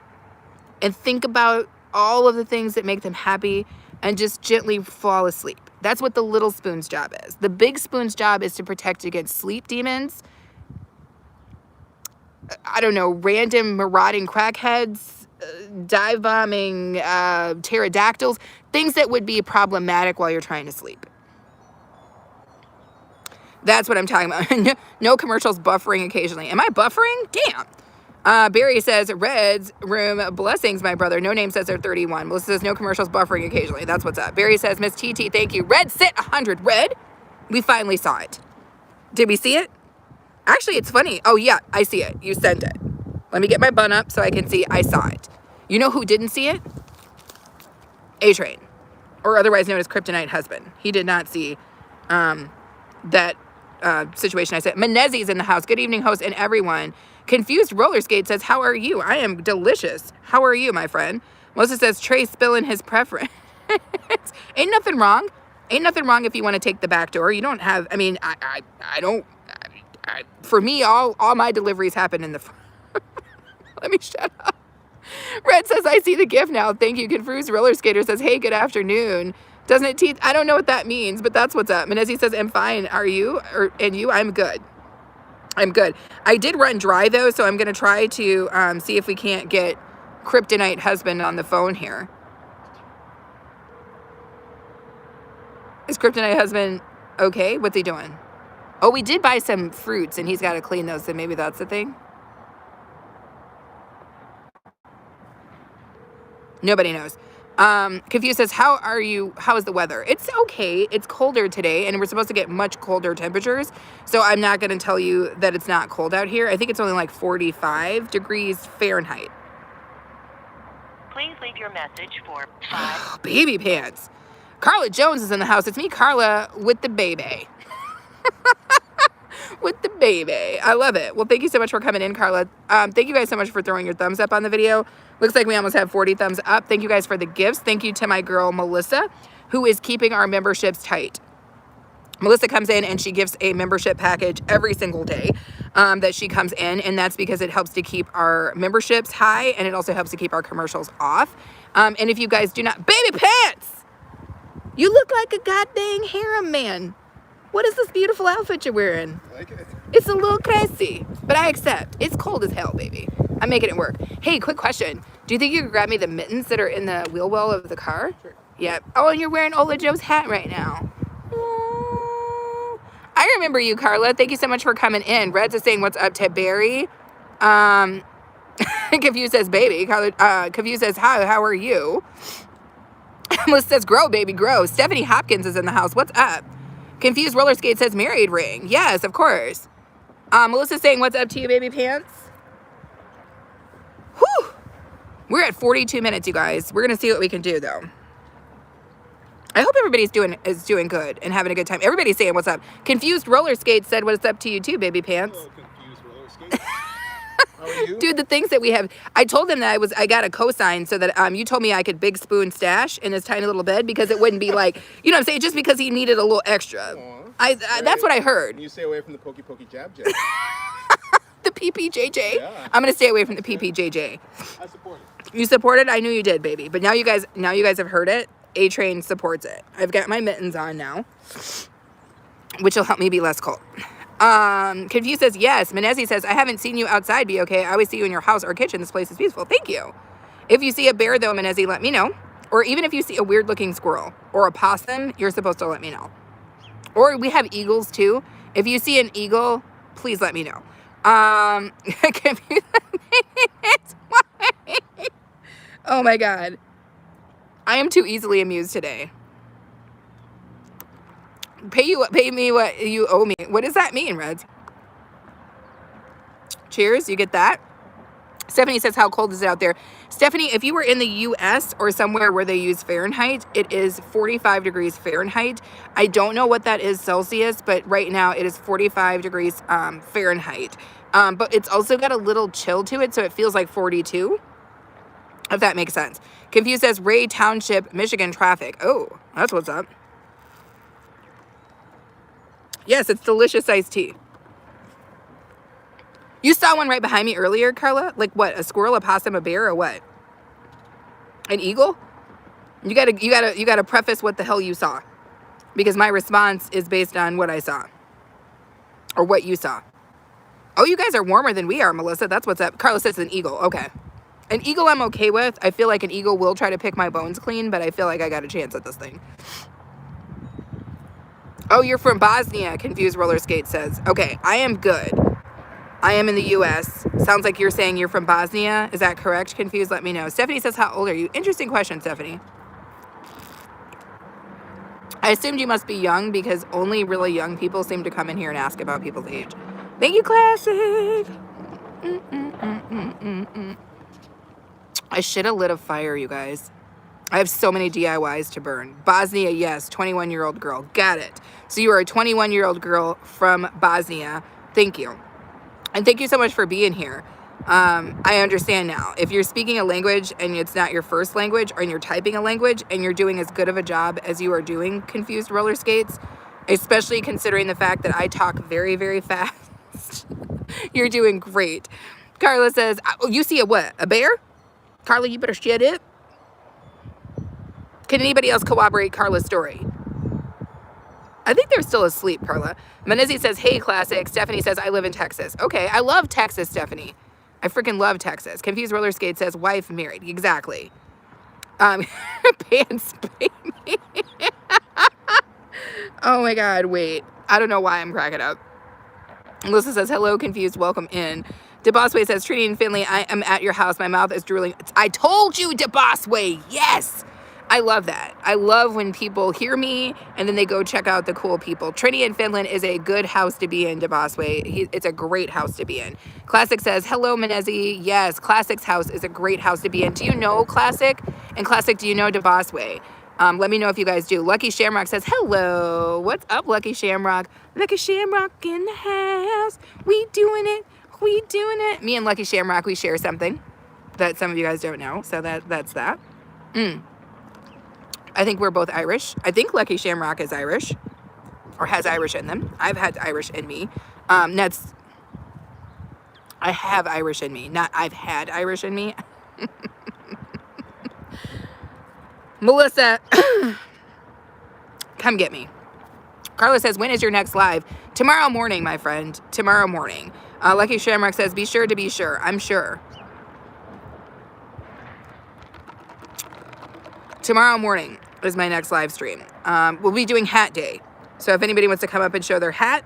and think about all of the things that make them happy and just gently fall asleep. That's what the little spoon's job is. The big spoon's job is to protect against sleep demons, I don't know, random marauding crackheads, dive bombing, pterodactyls, things that would be problematic while you're trying to sleep. That's what I'm talking about. No commercials, buffering occasionally. Am I buffering? Damn. Barry says, Red's room, blessings, my brother. No name says they're 31. Melissa says, no commercials, buffering occasionally. That's what's up. Barry says, Miss TT, thank you. Red, sit 100. Red, we finally saw it. Did we see it? Actually, it's funny. Oh, yeah, I see it. You sent it. Let me get my bun up so I can see I saw it. You know who didn't see it? A-Train, or otherwise known as Kryptonite Husband. He did not see that situation I said. Menezzi's in the house. Good evening, host and everyone. Confused Roller Skate says, how are you? I am delicious. How are you, my friend? Melissa says, Trey spilling his preference. Ain't nothing wrong. Ain't nothing wrong if you want to take the back door. You don't have, I mean, I don't, for me, all my deliveries happen in the front. Let me shut up. Red says, I see the gift now. Thank you. Confused Roller Skater says, hey, good afternoon. Doesn't it teeth? I don't know what that means, but that's what's up. Menezzi says, I'm fine. Are you? And you? I'm good. I'm good. I did run dry, though, so I'm going to try to see if we can't get Kryptonite Husband on the phone here. Is Kryptonite Husband okay? What's he doing? Oh, we did buy some fruits, and he's got to clean those, so maybe that's the thing. Nobody knows. Confused says, how are you? How is the weather? It's okay. It's colder today, and we're supposed to get much colder temperatures, so I'm not going to tell you that it's not cold out here. I think it's only like 45 degrees Fahrenheit. Please leave your message for 5. Baby pants. Carla Jones is in the house. It's me, Carla, with the baby. With the baby. I love it. Well, thank you so much for coming in, Carla. Thank you guys so much for throwing your thumbs up on the video. Looks like we almost have 40 thumbs up. Thank you guys for the gifts. Thank you to my girl, Melissa, who is keeping our memberships tight. Melissa comes in and she gives a membership package every single day that she comes in, and that's because it helps to keep our memberships high, and it also helps to keep our commercials off. And if you guys do not... Baby pants! You look like a goddamn harem man. What is this beautiful outfit you're wearing? I like it. It's a little crazy, but I accept. It's cold as hell, baby. I'm making it work. Hey, quick question. Do you think you could grab me the mittens that are in the wheel well of the car? Sure. Yep. Oh, and you're wearing Ola Joe's hat right now. I remember you, Carla. Thank you so much for coming in. Red's is saying, what's up to Barry? Confused says, baby. Carla, Confused says, hi, how are you? Melissa says, grow, baby, grow. Stephanie Hopkins is in the house. What's up? Confused Roller Skate says, married ring. Yes, of course. Melissa's saying, what's up to you, baby pants? Whew. We're at 42 minutes, you guys. We're going to see what we can do, though. I hope everybody's is doing good and having a good time. Everybody's saying, what's up? Confused Roller Skate said, what's up to you, too, baby pants? Hello, Confused Roller Skate. How are you? Dude, the things that we have. I told them that I got a cosign so that you told me I could big spoon stash in his tiny little bed because it wouldn't be like, you know what I'm saying, just because he needed a little extra. Aww, that's what I heard. You stay away from the pokey pokey jab jab. The PPJJ. Yeah. I'm gonna stay away from the PPJJ. I support it. You support it? I knew you did, baby. But now you guys have heard it. A-Train supports it. I've got my mittens on now, which will help me be less cold. Confused says, yes. Menezzi says, I haven't seen you outside, be okay. I always see you in your house or kitchen. This place is beautiful. Thank you. If you see a bear, though, Menezzi, let me know. Or even if you see a weird-looking squirrel or a possum, you're supposed to let me know. Or we have eagles, too. If you see an eagle, please let me know. Oh, my God. I am too easily amused today. Pay me what you owe me. What does that mean, Reds? Cheers. You get that? Stephanie says, how cold is it out there? Stephanie, if you were in the U.S. or somewhere where they use Fahrenheit, it is 45 degrees Fahrenheit. I don't know what that is Celsius, but right now it is 45 degrees Fahrenheit. But it's also got a little chill to it, so it feels like 42, if that makes sense. Confused says, Ray Township, Michigan traffic. Oh, that's what's up. Yes, it's delicious iced tea. You saw one right behind me earlier, Carla? Like what? A squirrel, a possum, a bear, or what? An eagle? You gotta preface what the hell you saw, because my response is based on what I saw or what you saw. Oh, you guys are warmer than we are, Melissa. That's what's up. Carla says an eagle. Okay, an eagle I'm okay with. I feel like an eagle will try to pick my bones clean, but I feel like I got a chance at this thing. Oh, you're from Bosnia, Confused Roller Skate says. Okay, I am good. I am in the U.S. Sounds like you're saying you're from Bosnia. Is that correct? Confused, let me know. Stephanie says, how old are you? Interesting question, Stephanie. I assumed you must be young because only really young people seem to come in here and ask about people's age. Thank you, Classic. I should have lit a fire, you guys. I have so many DIYs to burn. Bosnia, yes, 21-year-old girl. Got it. So you are a 21-year-old girl from Bosnia. Thank you. And thank you so much for being here. I understand now. If you're speaking a language and it's not your first language, or you're typing a language and you're doing as good of a job as you are doing Confused Roller Skates, especially considering the fact that I talk very, very fast, you're doing great. Carla says, oh, you see a what? A bear? Carla, you better shut it. Can anybody else corroborate Carla's story? I think they're still asleep, Carla. Menezzi says, hey, Classic. Stephanie says, I live in Texas. Okay, I love Texas, Stephanie. I freaking love Texas. Confused Roller Skate says, wife married. Exactly. Pants baby. Oh my God, wait. I don't know why I'm cracking up. Melissa says, hello, Confused, welcome in. DeBossway says, Trini and Finley, I am at your house. My mouth is drooling. I told you, DeBossway. Yes. I love that. I love when people hear me and then they go check out the cool people. Trinity in Finland is a good house to be in, DeBossway. It's a great house to be in. Classic says, hello, Menezzi. Yes, Classic's house is a great house to be in. Do you know Classic? And Classic, do you know DeBossway? Let me know if you guys do. Lucky Shamrock says, hello. What's up, Lucky Shamrock? Lucky Shamrock in the house. We doing it. We doing it. Me and Lucky Shamrock, we share something that some of you guys don't know. So that's that. I think we're both Irish. I think Lucky Shamrock is Irish or has Irish in them. I've had Irish in me. I have Irish in me, not I've had Irish in me. Melissa, come get me. Carla says, when is your next live? Tomorrow morning, my friend. Tomorrow morning. Lucky Shamrock says, be sure to be sure. I'm sure. Tomorrow morning is my next live stream. We'll be doing hat day. So if anybody wants to come up and show their hat,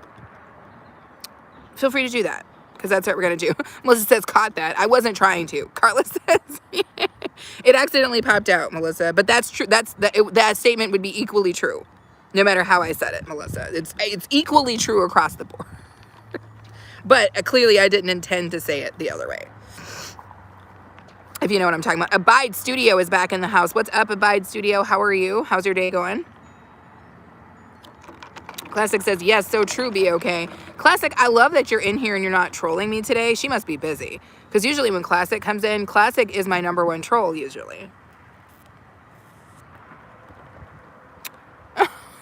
feel free to do that, because that's what we're going to do. Melissa says, caught that. I wasn't trying to. Carla says, it accidentally popped out, Melissa. But that's true. That statement would be equally true, no matter how I said it, Melissa. It's equally true across the board. But clearly I didn't intend to say it the other way. If you know what I'm talking about. Abide Studio is back in the house. What's up, Abide Studio? How are you? How's your day going? Classic says, yes, so true, be okay. Classic, I love that you're in here and you're not trolling me today. She must be busy. Because usually when Classic comes in, Classic is my #1 troll, usually.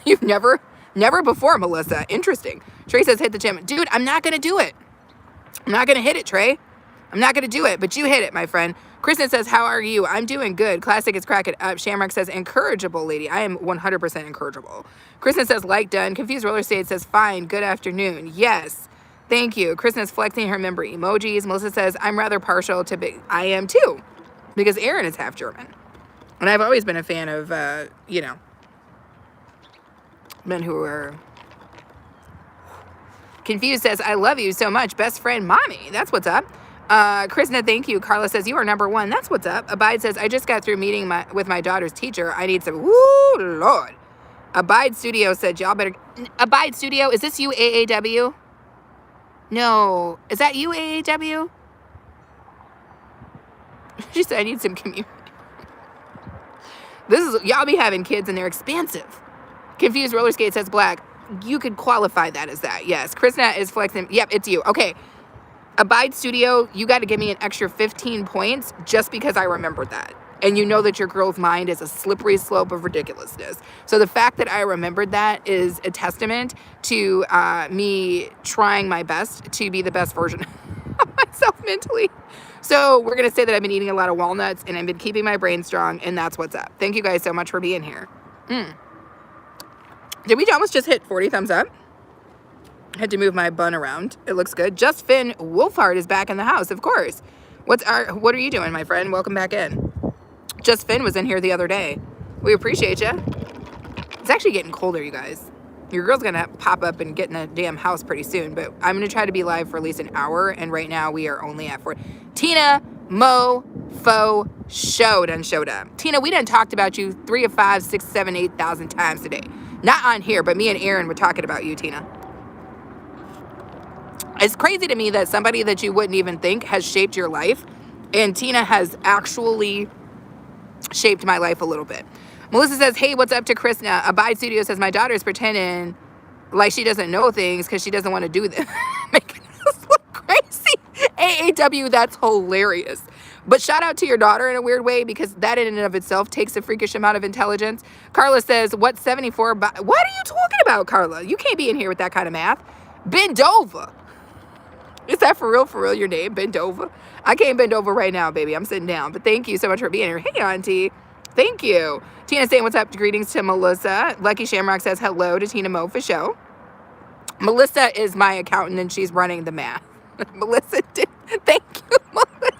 You've never before, Melissa. Interesting. Trey says, hit the gym. Dude, I'm not going to do it. I'm not going to hit it, Trey. I'm not going to do it, but you hit it, my friend. Kristen says, how are you? I'm doing good. Classic is cracking up. Shamrock says, incorrigible, lady. I am 100% incorrigible. Kristen says, like done. Confused Roller State says, fine. Good afternoon. Yes. Thank you. Kristen is flexing her member emojis. Melissa says, I'm rather partial to big. I am too, because Aaron is half German. And I've always been a fan of, men who are... Confused says, I love you so much. Best friend, mommy. That's what's up. Krishna, thank you. Carla says, you are #1. That's what's up. Abide says, I just got through meeting with my daughter's teacher. I need some. Woo, Lord. Abide Studio said, y'all better. Abide Studio, is this you, AAW? No. Is that you, AAW? She said, I need some community. Y'all be having kids and they're expansive. Confused Roller Skate says, black. You could qualify that as that. Yes. Krishna is flexing. Yep, it's you. Okay. Abide Studio, you got to give me an extra 15 points just because I remembered that. And you know that your girl's mind is a slippery slope of ridiculousness. So the fact that I remembered that is a testament to me trying my best to be the best version of myself mentally. So we're going to say that I've been eating a lot of walnuts and I've been keeping my brain strong, and that's what's up. Thank you guys so much for being here. Did we almost just hit 40 thumbs up? Had to move my bun around. It looks good. Just Finn Wolfhard is back in the house, of course. What are you doing, my friend? Welcome back in. Just Finn was in here the other day. We appreciate you. It's actually getting colder, you guys. Your girl's gonna pop up and get in a damn house pretty soon, but I'm gonna try to be live for at least an hour, and right now we are only at 4. Tina Mo Fo Show done showed up. Tina, we done talked about you 3 or 5, 6, 7, 8,000 times today. Not on here, but me and Aaron were talking about you, Tina. It's crazy to me that somebody that you wouldn't even think has shaped your life, and Tina has actually shaped my life a little bit. Melissa says, hey, what's up to Krishna? Abide Studio says, my daughter's pretending like she doesn't know things because she doesn't want to do them. Making us look crazy. AAW, that's hilarious. But shout out to your daughter in a weird way, because that in and of itself takes a freakish amount of intelligence. Carla says, what's 74? What are you talking about, Carla? You can't be in here with that kind of math. Bend over. Is that for real your name? Bend over? I can't bend over right now, baby. I'm sitting down. But thank you so much for being here. Hey, Auntie. Thank you. Tina saying, what's up? Greetings to Melissa. Lucky Shamrock says, hello to Tina Mo for show. Melissa is my accountant, and she's running the math. Melissa did. Thank you, Melissa.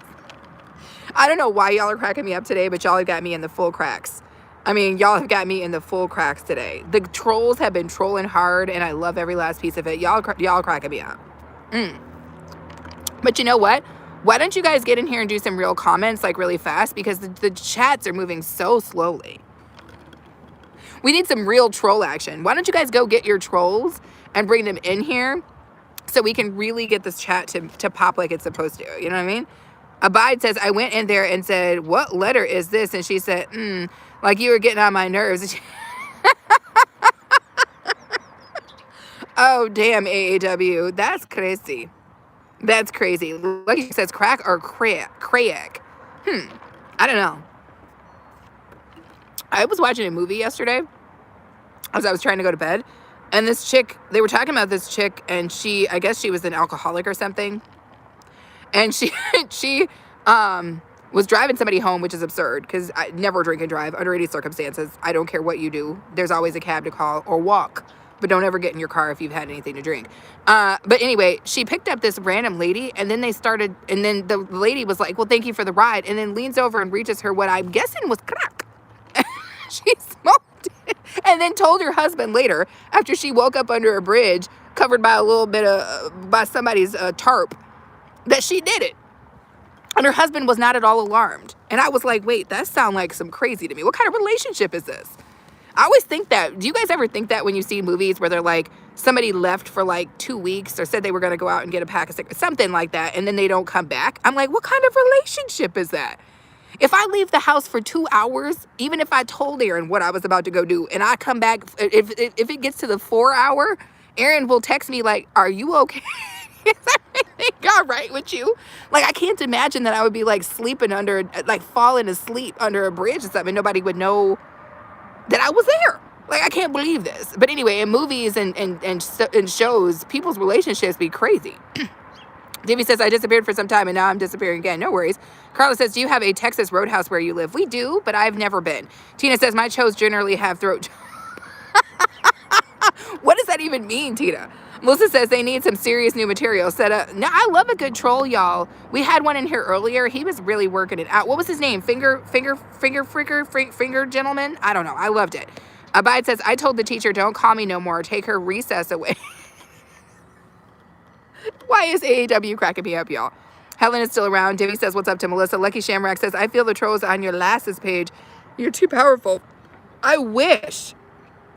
I don't know why y'all are cracking me up today, but y'all have got me in the full cracks. I mean, y'all have got me in the full cracks today. The trolls have been trolling hard, and I love every last piece of it. Y'all cracking me up. But you know what? Why don't you guys get in here and do some real comments, like really fast, because the chats are moving so slowly. We need some real troll action. Why don't you guys go get your trolls and bring them in here so we can really get this chat to pop like it's supposed to? You know what I mean? Abide says, I went in there and said, what letter is this? And she said, like you were getting on my nerves. Oh, damn, AAW. That's crazy. That's crazy. Lucky says crack or crack. I don't know. I was watching a movie yesterday as I was trying to go to bed. And this chick, they were talking about this chick, and I guess she was an alcoholic or something. And she was driving somebody home, which is absurd, because I never drink and drive under any circumstances. I don't care what you do. There's always a cab to call or walk. But don't ever get in your car if you've had anything to drink. But anyway, she picked up this random lady, and then the lady was like, well, thank you for the ride, and then leans over and reaches her what I'm guessing was crack. She smoked it, and then told her husband later, after she woke up under a bridge, covered by a little bit by somebody's tarp, that she did it. And her husband was not at all alarmed. And I was like, wait, that sounds like some crazy to me. What kind of relationship is this? I always think that. Do you guys ever think that when you see movies where they're like, somebody left for like 2 weeks or said they were going to go out and get a pack of cigarettes, something like that, and then they don't come back? I'm like, what kind of relationship is that? If I leave the house for 2 hours, even if I told Aaron what I was about to go do, and I come back, if it gets to the 4 hour, Aaron will text me like, are you okay? Is everything all right with you? Like, I can't imagine that I would be like falling asleep under a bridge or something. Nobody would know that I was there. Like, I can't believe this. But anyway, in movies and shows, people's relationships be crazy. Davey says, I disappeared for some time and now I'm disappearing again. No worries. Carla says, do you have a Texas Roadhouse where you live? We do, but I've never been. Tina says, my shows generally have throat. What does that even mean, Tina? Melissa says they need some serious new material set up. Now, I love a good troll, y'all. We had one in here earlier. He was really working it out. What was his name? Finger gentleman? I don't know. I loved it. Abide says, I told the teacher, don't call me no more. Take her recess away. Why is AAW cracking me up, y'all? Helen is still around. Divvy says, what's up to Melissa? Lucky Shamrock says, I feel the trolls on your lastest page. You're too powerful. I wish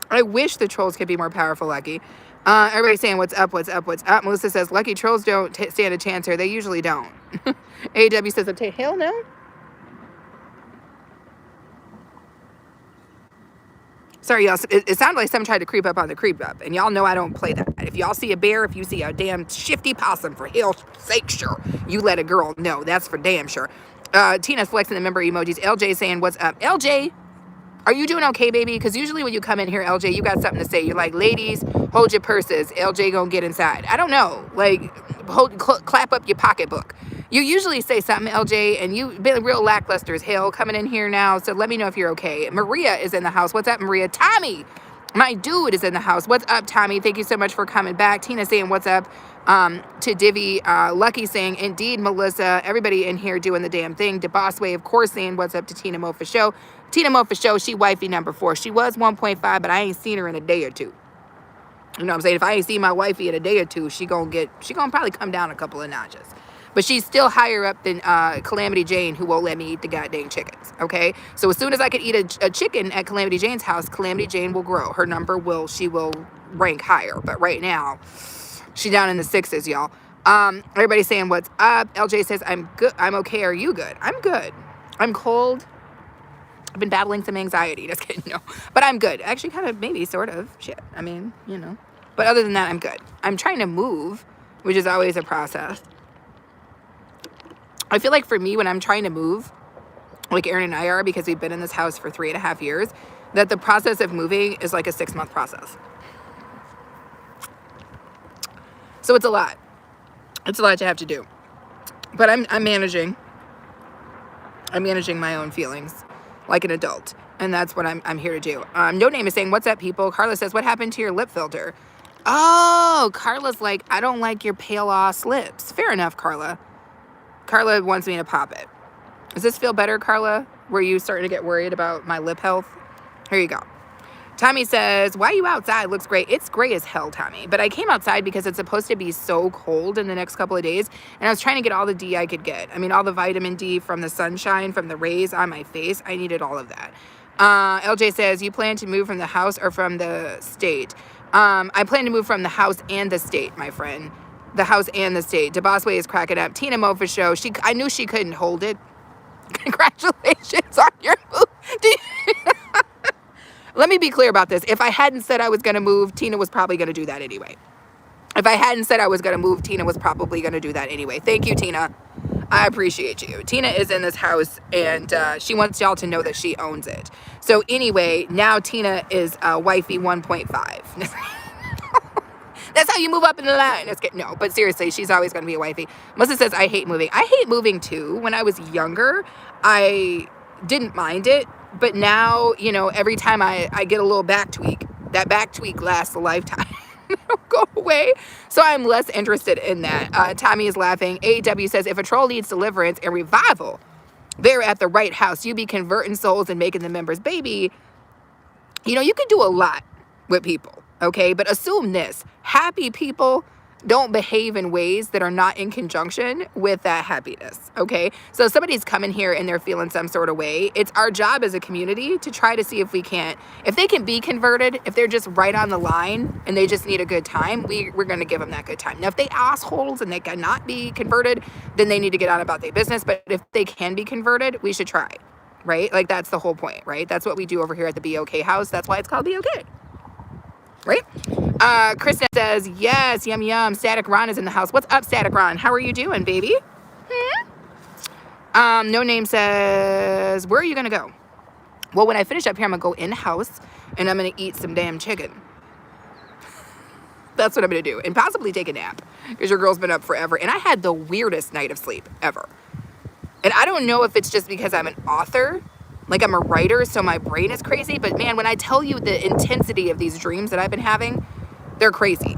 the trolls could be more powerful, Lucky. Everybody's saying, what's up, what's up, what's up? Melissa says, Lucky trolls don't stand a chance here. They usually don't. AW says, hell no. Sorry, y'all. It sounded like someone tried to creep up on the creep up. And y'all know I don't play that. If y'all see a bear, if you see a damn shifty possum, for hell's sake, sure, you let a girl know. That's for damn sure. Tina's flexing the member emojis. LJ saying, what's up? LJ, are you doing okay, baby? Because usually when you come in here, LJ, you got something to say. You're like, ladies, hold your purses. LJ gonna get inside. I don't know. Like, clap up your pocketbook. You usually say something, LJ, and you've been real lackluster as hell coming in here now. So let me know if you're okay. Maria is in the house. What's up, Maria? Tommy, my dude, is in the house. What's up, Tommy? Thank you so much for coming back. Tina saying, what's up? To Divvy. Lucky saying, indeed, Melissa. Everybody in here doing the damn thing. DeBossway, of course, saying, what's up to Tina Mo for show. Tina Mo for show, she wifey number 4. She was 1.5, but I ain't seen her in a day or two. You know what I'm saying? If I ain't see my wifey in a day or two, she gonna probably come down a couple of notches. But she's still higher up than Calamity Jane, who won't let me eat the goddamn chickens, okay? So as soon as I could eat a chicken at Calamity Jane's house, Calamity Jane will grow. Her number she will rank higher. But right now, she's down in the 6s, y'all. Everybody's saying, what's up? LJ says, I'm good. I'm okay. Are you good? I'm good. I'm cold. I've been battling some anxiety. Just kidding. No. But I'm good. Actually, kind of, maybe, sort of. Shit. I mean, you know. But other than that, I'm good. I'm trying to move, which is always a process. I feel like for me, when I'm trying to move, like Aaron and I are, because we've been in this house for 3.5 years, that the process of moving is like a 6-month process. So it's a lot. It's a lot to have to do. But I'm managing. I'm managing my own feelings like an adult. And that's what I'm here to do. No Name is saying, what's up, people? Carla says, what happened to your lip filter? Oh, Carla's like, I don't like your pale ass lips. Fair enough, Carla. Carla wants me to pop it. Does this feel better, Carla? Were you starting to get worried about my lip health? Here you go. Tommy says, why are you outside? Looks great. It's gray as hell, Tommy. But I came outside because it's supposed to be so cold in the next couple of days. And I was trying to get all the D I could get. I mean, all the vitamin D from the sunshine, from the rays on my face. I needed all of that. LJ says, you plan to move from the house or from the state? I plan to move from the house and the state, my friend. The house and the state. DeBossway is cracking up. Tina Mofa show. I knew she couldn't hold it. Congratulations on your move. Let me be clear about this. If I hadn't said I was going to move, Tina was probably going to do that anyway. If I hadn't said I was going to move, Tina was probably going to do that anyway. Thank you, Tina. I appreciate you. Tina is in this house, and she wants y'all to know that she owns it. So anyway, now Tina is wifey 1.5. That's how you move up in the line. No, but seriously, she's always going to be a wifey. Melissa says, I hate moving. I hate moving too. When I was younger, I didn't mind it. But now, you know, every time I get a little back tweak, that back tweak lasts a lifetime. It'll go away. So I'm less interested in that. Tommy is laughing. AEW says, if a troll needs deliverance and revival, they're at the right house. You be converting souls and making them members. Baby, you know, you can do a lot with people. Okay, but assume this. Happy people don't behave in ways that are not in conjunction with that happiness. Okay, so if somebody's coming here and they're feeling some sort of way, it's our job as a community to try to see if they can be converted, if they're just right on the line and they just need a good time, we're going to give them that good time. Now, if they assholes and they cannot be converted, then they need to get on about their business. But if they can be converted, we should try, right? Like, that's the whole point, right? That's what we do over here at the Be Okay house. That's why it's called Be Okay. Right? Kristen says, yes, yum, yum. Static Ron is in the house. What's up, Static Ron? How are you doing, baby? No Name says, where are you going to go? Well, when I finish up here, I'm going to go in-house, and I'm going to eat some damn chicken. That's what I'm going to do. And possibly take a nap, because your girl's been up forever. And I had the weirdest night of sleep ever. And I don't know if it's just because I'm an author, like I'm a writer, so my brain is crazy. But man, when I tell you the intensity of these dreams that I've been having, they're crazy.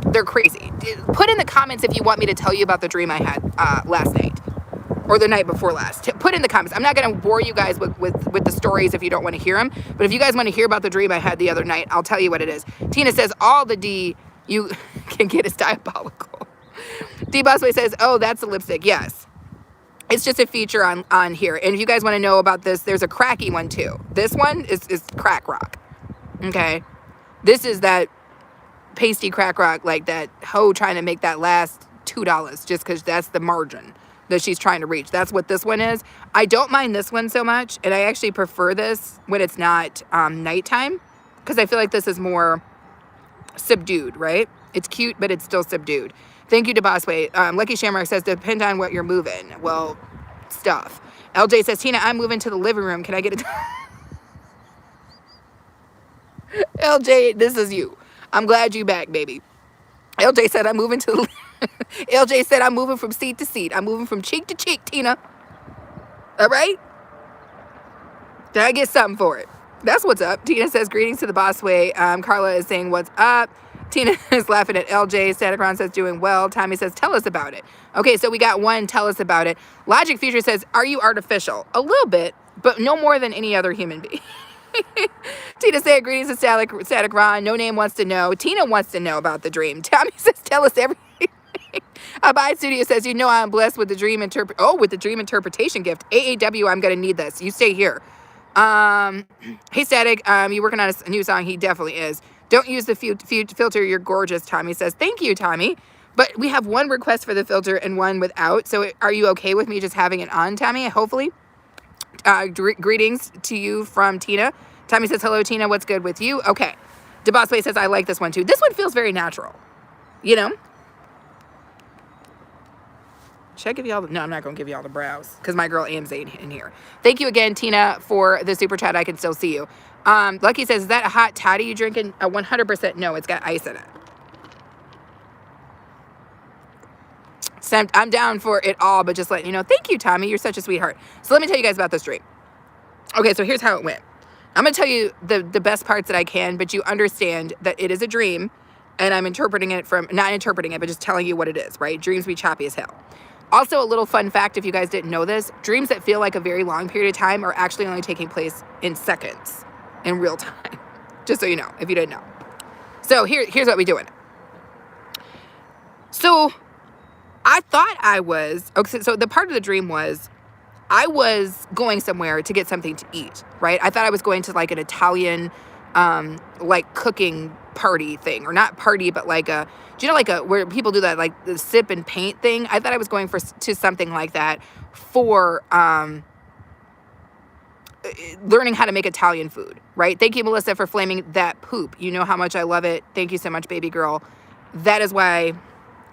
They're crazy. Put in the comments if you want me to tell you about the dream I had last night or the night before last. Put in the comments. I'm not going to bore you guys with the stories if you don't want to hear them. But if you guys want to hear about the dream I had the other night, I'll tell you what it is. Tina says, all the D you can get is diabolical. D-Bossway says, oh, that's a lipstick. Yes. It's just a feature on here. And if you guys want to know about this, there's a cracky one too. This one is crack rock. Okay. This is that pasty crack rock, like that hoe trying to make that last $2 just because that's the margin that she's trying to reach. That's what this one is. I don't mind this one so much. And I actually prefer this when it's not nighttime, because I feel like this is more subdued, right? It's cute, but it's still subdued. Thank you to Bossway. Lucky Shamrock says, depend on what you're moving. Well, stuff. LJ says, Tina, I'm moving to the living room. Can I get it? LJ, this is you. I'm glad you back, baby. LJ said, I'm moving to the... LJ said, I'm moving from seat to seat. I'm moving from cheek to cheek, Tina. All right? Did I get something for it? That's what's up. Tina says, greetings to the Bossway. Carla is saying, what's up? Tina is laughing at LJ. Satacron says, doing well. Tommy says, tell us about it. Okay, so we got one, tell us about it. Logic Future says, are you artificial? A little bit, but no more than any other human being. Tina said, greetings to Static Ron. No Name wants to know. Tina wants to know about the dream. Tommy says, tell us everything. Abide Studio says, you know I'm blessed with the dream interpretation gift. AAW, I'm going to need this. You stay here. Hey, Static, you working on a new song? He definitely is. Don't use the filter. You're gorgeous, Tommy says. Thank you, Tommy. But we have one request for the filter and one without. So are you okay with me just having it on, Tommy? Hopefully. Greetings to you from Tina. Tommy says, hello, Tina. What's good with you? Okay. DeBossway says, I like this one too. This one feels very natural. You know? Should I give you all the... No, I'm not going to give you all the brows because my girl Am's in here. Thank you again, Tina, for the super chat. I can still see you. Lucky says, is that a hot toddy you drinking? 100% no. It's got ice in it. So I'm down for it all, but just letting you know. Thank you, Tommy. You're such a sweetheart. So let me tell you guys about this dream. Okay, so here's how it went. I'm going to tell you the best parts that I can, but you understand that it is a dream, and I'm interpreting it from... Not interpreting it, but just telling you what it is, right? Dreams be choppy as hell. Also, a little fun fact, if you guys didn't know this, dreams that feel like a very long period of time are actually only taking place in seconds, in real time. Just so you know, if you didn't know. So here's what we're doing. So I thought I was... Okay, so the part of the dream was I was going somewhere to get something to eat, right? I thought I was going to like an Italian, like cooking party thing, or not party, but like a... Do you know, like where people do that, like the sip and paint thing? I thought I was going to something like that for learning how to make Italian food, right? Thank you, Melissa, for flaming that poop. You know how much I love it. Thank you so much, baby girl. That is why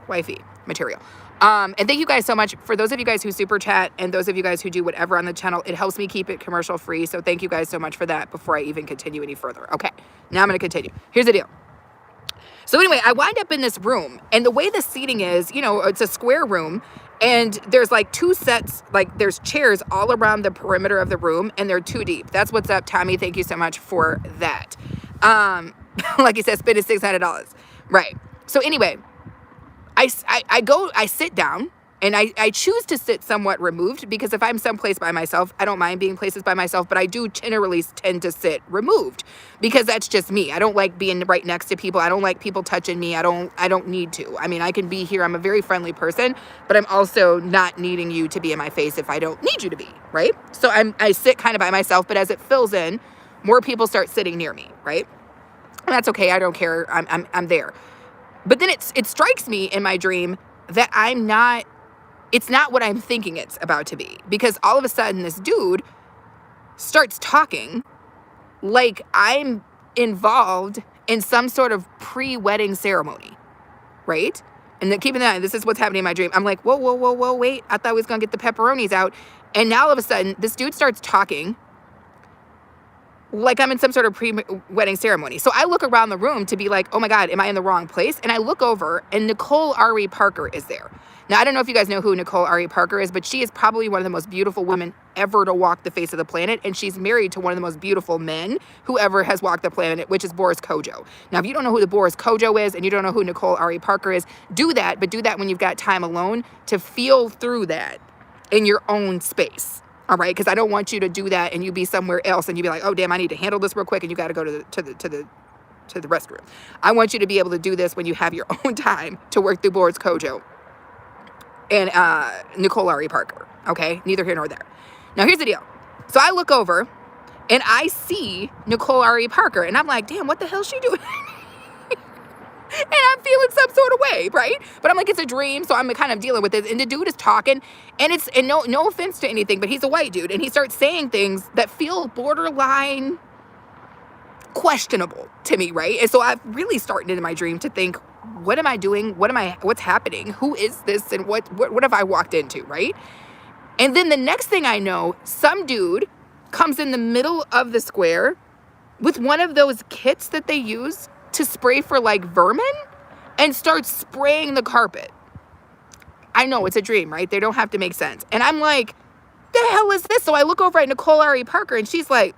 wifey material. And thank you guys so much for those of you guys who super chat and those of you guys who do whatever on the channel. It helps me keep it commercial free. So thank you guys so much for that before I even continue any further. Okay, now I'm going to continue. Here's the deal. So anyway, I wind up in this room, and the way the seating is, you know, it's a square room, and there's like two sets, like there's chairs all around the perimeter of the room, and they're two deep. That's what's up, Tommy. Thank you so much for that. Like he said, spend is $600. Right. So anyway, I sit down, and I choose to sit somewhat removed, because if I'm someplace by myself, I don't mind being places by myself, but I do generally tend to sit removed because that's just me. I don't like being right next to people. I don't like people touching me. I don't need to. I mean, I can be here. I'm a very friendly person, but I'm also not needing you to be in my face if I don't need you to be, right? So I sit kind of by myself, but as it fills in, more people start sitting near me, right? And that's okay. I don't care. I'm there. But then it strikes me in my dream that it's not what I'm thinking it's about to be, because all of a sudden this dude starts talking like I'm involved in some sort of pre-wedding ceremony, right? And then keeping that in mind, this is what's happening in my dream. I'm like, whoa, wait. I thought we was going to get the pepperonis out. And now all of a sudden this dude starts talking like I'm in some sort of pre-wedding ceremony. So I look around the room to be like, oh my God, am I in the wrong place? And I look over and Nicole Ari Parker is there. Now, I don't know if you guys know who Nicole Ari Parker is, but she is probably one of the most beautiful women ever to walk the face of the planet. And she's married to one of the most beautiful men who ever has walked the planet, which is Boris Kodjoe. Now, if you don't know who the Boris Kodjoe is and you don't know who Nicole Ari Parker is, do that, but do that when you've got time alone to feel through that in your own space. All right, because I don't want you to do that and you be somewhere else and you be like, oh damn, I need to handle this real quick, and you got to go to the restroom. I want you to be able to do this when you have your own time to work through Boris Kodjoe and Nicole Ari Parker. Okay, neither here nor there. Now here's the deal. So I look over and I see Nicole Ari Parker, and I'm like, damn, what the hell's she doing? And I'm feeling some sort of way, right? But I'm like, it's a dream, so I'm kind of dealing with it. And the dude is talking, and no offense to anything, but he's a white dude, and he starts saying things that feel borderline questionable to me, right? And so I'm really starting in my dream to think, what am I doing? What's happening? Who is this? And what have I walked into, right? And then the next thing I know, some dude comes in the middle of the square with one of those kits that they use to spray for like vermin and start spraying the carpet. I know it's a dream, right? They don't have to make sense. And I'm like, the hell is this? So I look over at Nicole Ari Parker, and she's like,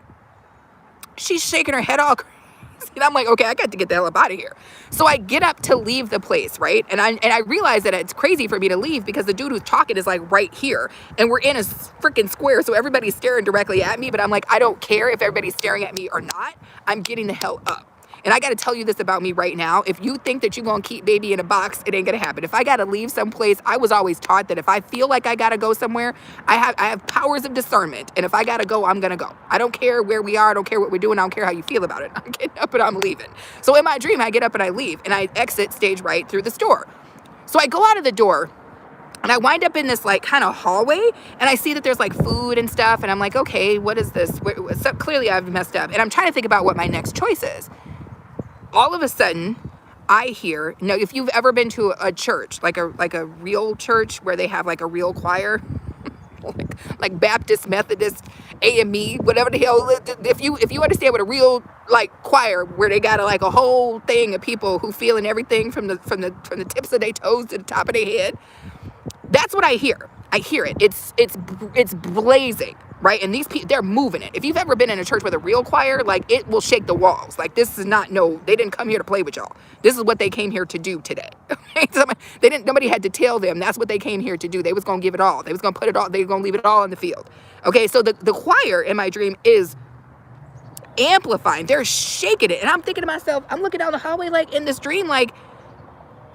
she's shaking her head all crazy. And I'm like, okay, I got to get the hell up out of here. So I get up to leave the place, right? And I realize that it's crazy for me to leave because the dude who's talking is like right here. And we're in a freaking square, so everybody's staring directly at me. But I'm like, I don't care if everybody's staring at me or not. I'm getting the hell up. And I got to tell you this about me right now. If you think that you're going to keep baby in a box, it ain't going to happen. If I got to leave someplace, I was always taught that if I feel like I got to go somewhere, I have powers of discernment. And if I got to go, I'm going to go. I don't care where we are. I don't care what we're doing. I don't care how you feel about it. I'm getting up and I'm leaving. So in my dream, I get up and I leave and I exit stage right through the store. So I go out of the door and I wind up in this like kind of hallway and I see that there's like food and stuff. And I'm like, okay, what is this? So clearly I've messed up. And I'm trying to think about what my next choice is. All of a sudden, I hear, you know, if you've ever been to a church, like a real church where they have like a real choir, like Baptist, Methodist, AME, whatever the hell, if you understand what a real like choir where they got like a whole thing of people who feeling everything from the tips of their toes to the top of their head, that's what I hear. I hear it. It's blazing, right? And these people, they're moving it. If you've ever been in a church with a real choir, like it will shake the walls. Like this is not, no, they didn't come here to play with y'all. This is what they came here to do today. Nobody had to tell them that's what they came here to do. They was going to give it all. They was going to put it all, they were going to leave it all in the field. Okay. So the choir in my dream is amplifying. They're shaking it. And I'm thinking to myself, I'm looking down the hallway, like in this dream, like,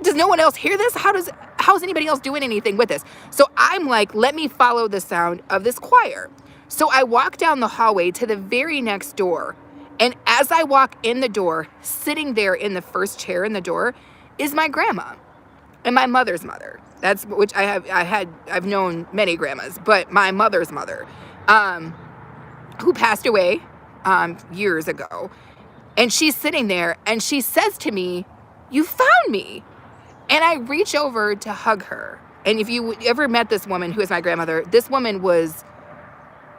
does no one else hear this? How's anybody else doing anything with this? So I'm like, let me follow the sound of this choir. So I walk down the hallway to the very next door. And as I walk in the door, sitting there in the first chair in the door is my grandma and my mother's mother. That's which I've known many grandmas, but my mother's mother, who passed away years ago. And she's sitting there and she says to me, "You found me." And I reach over to hug her. And if you ever met this woman who is my grandmother, this woman was,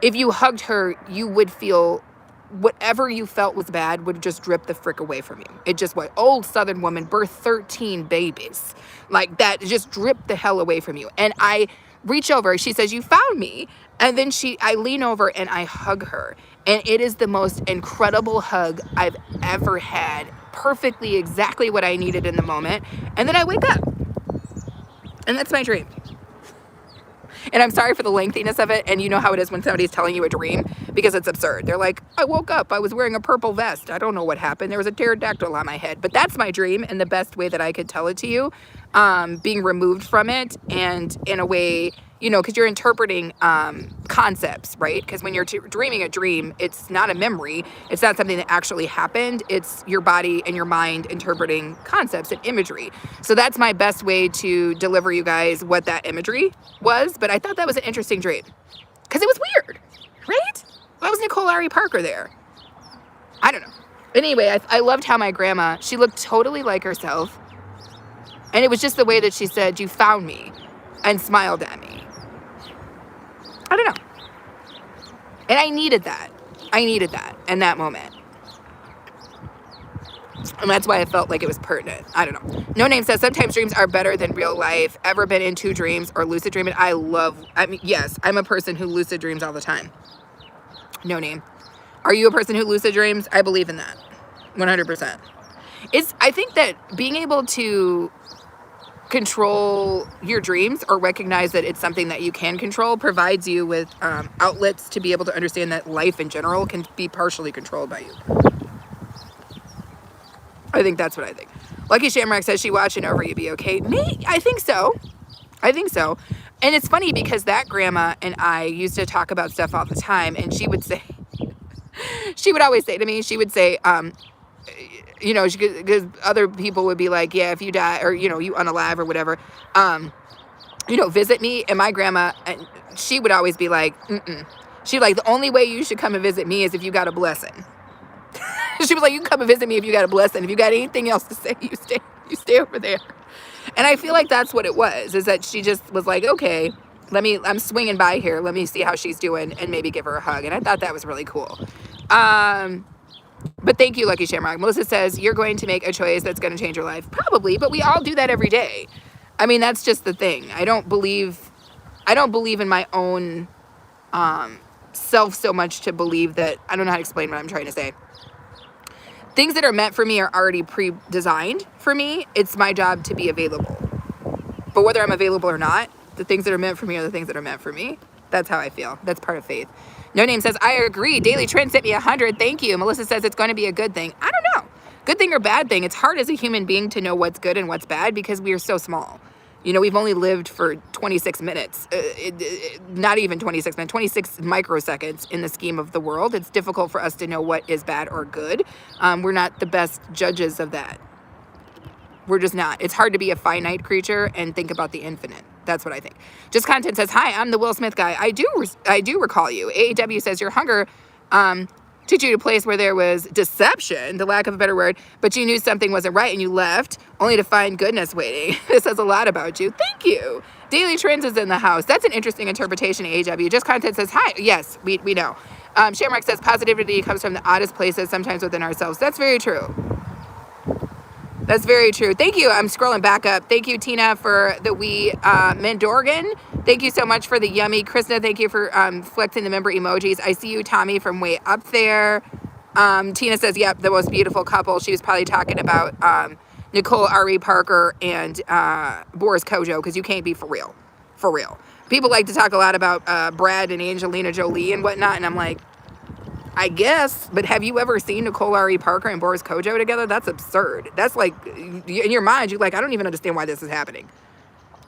if you hugged her, you would feel whatever you felt was bad would just drip the frick away from you. It just was. Old Southern woman, birthed 13 babies. Like that, just dripped the hell away from you. And I reach over, she says, "You found me." And then I lean over and I hug her. And it is the most incredible hug I've ever had. Perfectly exactly what I needed in the moment. And then I wake up. And that's my dream. And I'm sorry for the lengthiness of it. And you know how it is when somebody's telling you a dream because it's absurd. They're like, "I woke up. I was wearing a purple vest. I don't know what happened. There was a pterodactyl on my head." But that's my dream and the best way that I could tell it to you, being removed from it and in a way, you know, because you're interpreting concepts, right? Because when you're dreaming a dream, it's not a memory. It's not something that actually happened. It's your body and your mind interpreting concepts and imagery. So that's my best way to deliver you guys what that imagery was. But I thought that was an interesting dream because it was weird, right? Why was Nicole Ari Parker there? I don't know. Anyway, I loved how my grandma, she looked totally like herself. And it was just the way that she said, "You found me," and smiled at me. I don't know. And I needed that. I needed that in that moment. And that's why I felt like it was pertinent. I don't know. No Name says, "Sometimes dreams are better than real life. Ever been into dreams or lucid dreaming?" Yes, I'm a person who lucid dreams all the time. No Name. Are you a person who lucid dreams? I believe in that. 100%. I think that being able to control your dreams or recognize that it's something that you can control provides you with outlets to be able to understand that life in general can be partially controlled by you. I think that's what I think. Lucky Shamrock says, "She watching over you, be okay?" Me? I think so. I think so. And it's funny because that grandma and I used to talk about stuff all the time, and she would always say to me, she would say, you know, because other people would be like, "Yeah, if you die or, you know, you unalive or whatever, you know, visit me." And my grandma, and she would always be like, She'd like, "The only way you should come and visit me is if you got a blessing." She was like, "You can come and visit me if you got a blessing. If you got anything else to say, you stay over there." And I feel like that's what it was, is that she just was like, "Okay, I'm swinging by here. Let me see how she's doing and maybe give her a hug." And I thought that was really cool. But thank you, Lucky Shamrock. Melissa says, "You're going to make a choice that's going to change your life." Probably, but we all do that every day. I mean, that's just the thing. I don't believe in my own self so much to believe that, I don't know how to explain what I'm trying to say. things that are meant for me are already pre-designed for me. It's my job to be available. But whether I'm available or not, the things that are meant for me are the things that are meant for me. That's how I feel. That's part of faith. No Name says, I agree. Daily Trend sent me 100. Thank you. Melissa says it's going to be a good thing. I don't know. Good thing or bad thing. It's hard as a human being to know what's good and what's bad because we are so small. You know, we've only lived for 26 minutes, not even 26 minutes, 26 microseconds in the scheme of the world. It's difficult for us to know what is bad or good. We're not the best judges of that. We're just not. It's hard to be a finite creature and think about the infinite. That's what I think. Just Content says, hi, I'm the Will Smith guy. I do recall you. AEW says your hunger took you to a place where there was deception, the lack of a better word, but you knew something wasn't right and you left only to find goodness waiting. This says a lot about you. Thank you. Daily Trends is in the house. That's an interesting interpretation, AEW. Just Content says, hi. Yes, we know. Shamrock says positivity comes from the oddest places, sometimes within ourselves. That's very true. That's very true. Thank you. I'm scrolling back up. Thank you, Tina, for the wee Mendorgan. Thank you so much for the yummy. Krishna, thank you for flexing the member emojis. I see you, Tommy, from way up there. Tina says, yep, the most beautiful couple. She was probably talking about Nicole Ari Parker and Boris Kojo, because you can't be for real. For real. People like to talk a lot about Brad and Angelina Jolie and whatnot, and I'm like, I guess, but have you ever seen Nicole Ari Parker and Boris Kojo together? That's absurd. That's like, in your mind, you're like, I don't even understand why this is happening.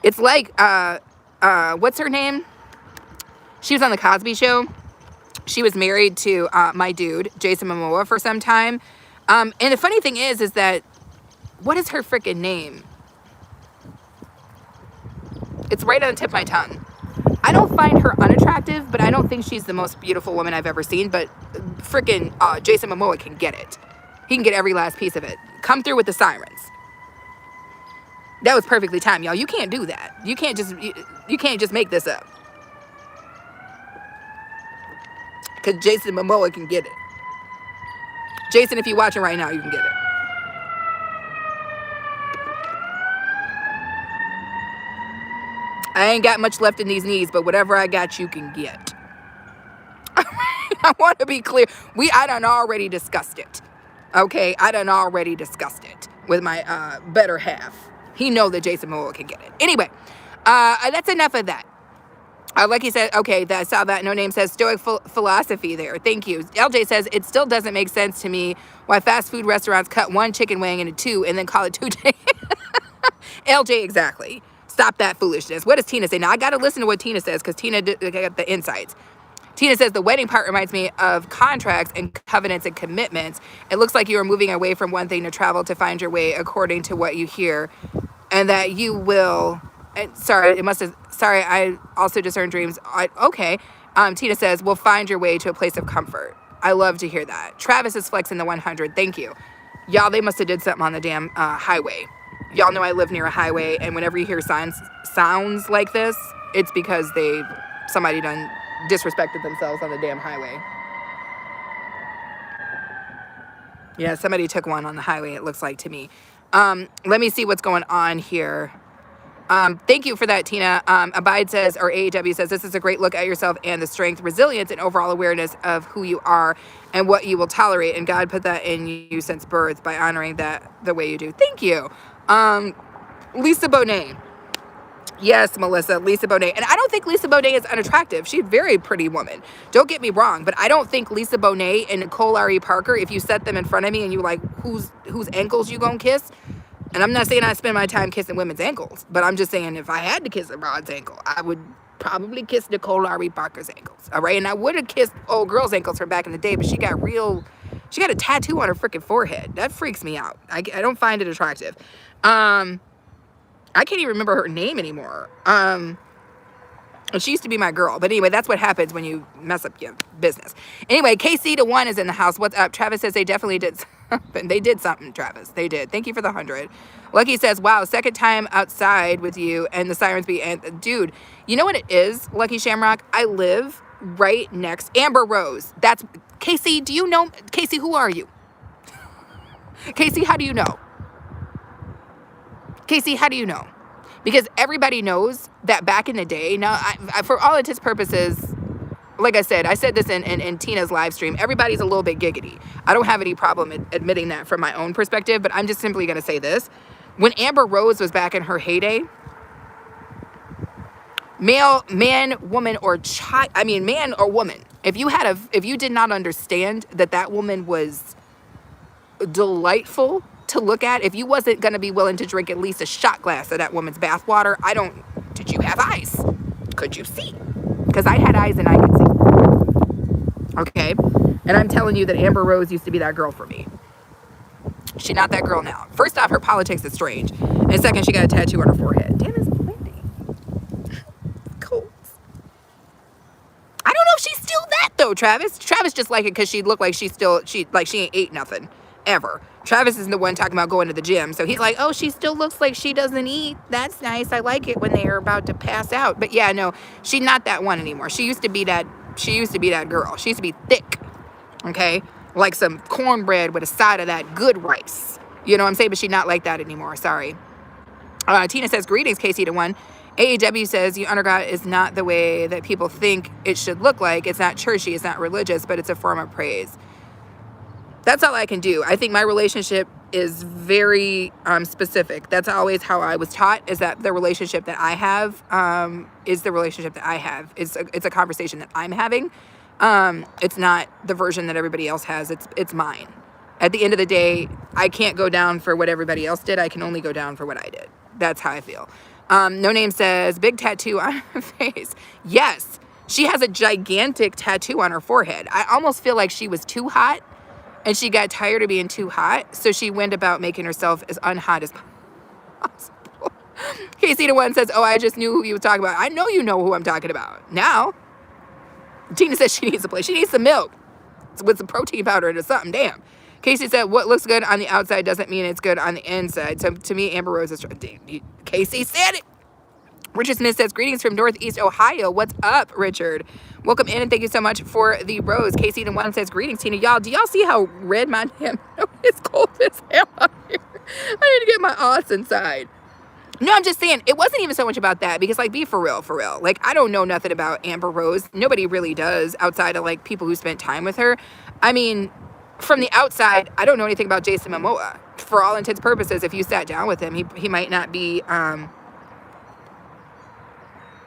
It's like, what's her name? She was on the Cosby Show. She was married to my dude, Jason Momoa, for some time. And the funny thing is that, what is her freaking name? It's right on the tip of my tongue. I don't find her unattractive, but I don't think she's the most beautiful woman I've ever seen. But freaking Jason Momoa can get it. He can get every last piece of it. Come through with the sirens. That was perfectly timed, y'all. You can't do that. You can't just make this up. Because Jason Momoa can get it. Jason, if you're watching right now, you can get it. I ain't got much left in these knees, but whatever I got, you can get. I want to be clear. I done already discussed it. Okay? I done already discussed it with my better half. He know that Jason Momoa can get it. Anyway, that's enough of that. Like he said, okay, I saw that. No Name says stoic philosophy there. Thank you. LJ says it still doesn't make sense to me why fast food restaurants cut one chicken wing into two and then call it 2 days. LJ, exactly. Stop that foolishness. What does Tina say? Now, I got to listen to what Tina says because Tina got the insights. Tina says the wedding part reminds me of contracts and covenants and commitments. It looks like you are moving away from one thing to travel to find your way according to what you hear. And that you will... Sorry, I also discern dreams. Okay. Tina says, we'll find your way to a place of comfort. I love to hear that. Travis is flexing the 100. Thank you. Y'all, they must have did something on the damn highway. Y'all know I live near a highway, and whenever you hear sounds like this, it's because somebody done disrespected themselves on the damn highway. Yeah, somebody took one on the highway, it looks like to me. Let me see what's going on here. Thank you for that, Tina. Abide says, or AEW says, this is a great look at yourself and the strength, resilience, and overall awareness of who you are and what you will tolerate. And God put that in you since birth by honoring that the way you do. Thank you. Lisa Bonet. Yes, Melissa, Lisa Bonet. And I don't think Lisa Bonet is unattractive. She's a very pretty woman. Don't get me wrong, but I don't think Lisa Bonet and Nicole Ari Parker, if you set them in front of me and you like, whose ankles you gonna kiss? And I'm not saying I spend my time kissing women's ankles, but I'm just saying if I had to kiss a broad's ankle, I would probably kiss Nicole Ari Parker's ankles, all right? And I would have kissed old girl's ankles from back in the day, but she got a tattoo on her freaking forehead. That freaks me out. I don't find it attractive. I can't even remember her name anymore. And she used to be my girl. But anyway, that's what happens when you mess up your business. Anyway, KC to 1 is in the house. What's up? Travis says they definitely did something. They did something, Travis. They did. Thank you for the 100. Lucky says, wow, second time outside with you and the sirens be... Dude, you know what it is, Lucky Shamrock? I live right next... Amber Rose. That's... Casey, do you know... Casey, who are you? Casey, how do you know? Casey, how do you know? Because everybody knows that back in the day, now, for all intents purposes, like I said this in Tina's live stream. Everybody's a little bit giggity. I don't have any problem admitting that from my own perspective, but I'm just simply going to say this. When Amber Rose was back in her heyday, man, woman, or child, I mean, man or woman, if you did not understand that woman was delightful to look at, if you wasn't going to be willing to drink at least a shot glass of that woman's bathwater, did you have eyes? Could you see? Because I had eyes and I could see. Okay? And I'm telling you that Amber Rose used to be that girl for me. She's not that girl now. First off, her politics is strange. And second, she got a tattoo on her forehead. Damn, it's windy. Cold. I don't know if she's still that though, Travis. Travis just like it because she looked like she ain't ate nothing ever. Travis is the one talking about going to the gym. So he's like, oh, she still looks like she doesn't eat. That's nice. I like it when they are about to pass out. But yeah, no, she's not that one anymore. She used to be that girl. She used to be thick. Okay? Like some cornbread with a side of that good rice. You know what I'm saying? But she's not like that anymore. Sorry. Tina says, greetings, KC to one. AEW says, you honor God is not the way that people think it should look like. It's not churchy. It's not religious, but it's a form of praise. That's all I can do. I think my relationship is very specific. That's always how I was taught, is that the relationship that I have is the relationship that I have. It's a conversation that I'm having. It's not the version that everybody else has. It's mine. At the end of the day, I can't go down for what everybody else did. I can only go down for what I did. That's how I feel. No Name says, big tattoo on her face. Yes, she has a gigantic tattoo on her forehead. I almost feel like she was too hot. And she got tired of being too hot, so she went about making herself as unhot as possible. KC to one says, oh, I just knew who you were talking about. I know you know who I'm talking about. Now, Tina says she needs a plate. She needs some milk with some protein powder or something. Damn. Casey said, what looks good on the outside doesn't mean it's good on the inside. So to me, Amber Rose is... Casey said it. Richard Smith says, greetings from Northeast Ohio. What's up, Richard? Welcome in, and thank you so much for the rose. KC to one says, greetings, Tina. Y'all, do y'all see how red my damn... It's cold as hell out here. I need to get my ass inside. No, I'm just saying, it wasn't even so much about that, because, like, be for real. Like, I don't know nothing about Amber Rose. Nobody really does, outside of, like, people who spent time with her. I mean, from the outside, I don't know anything about Jason Momoa. For all intents and purposes, if you sat down with him, he might not be...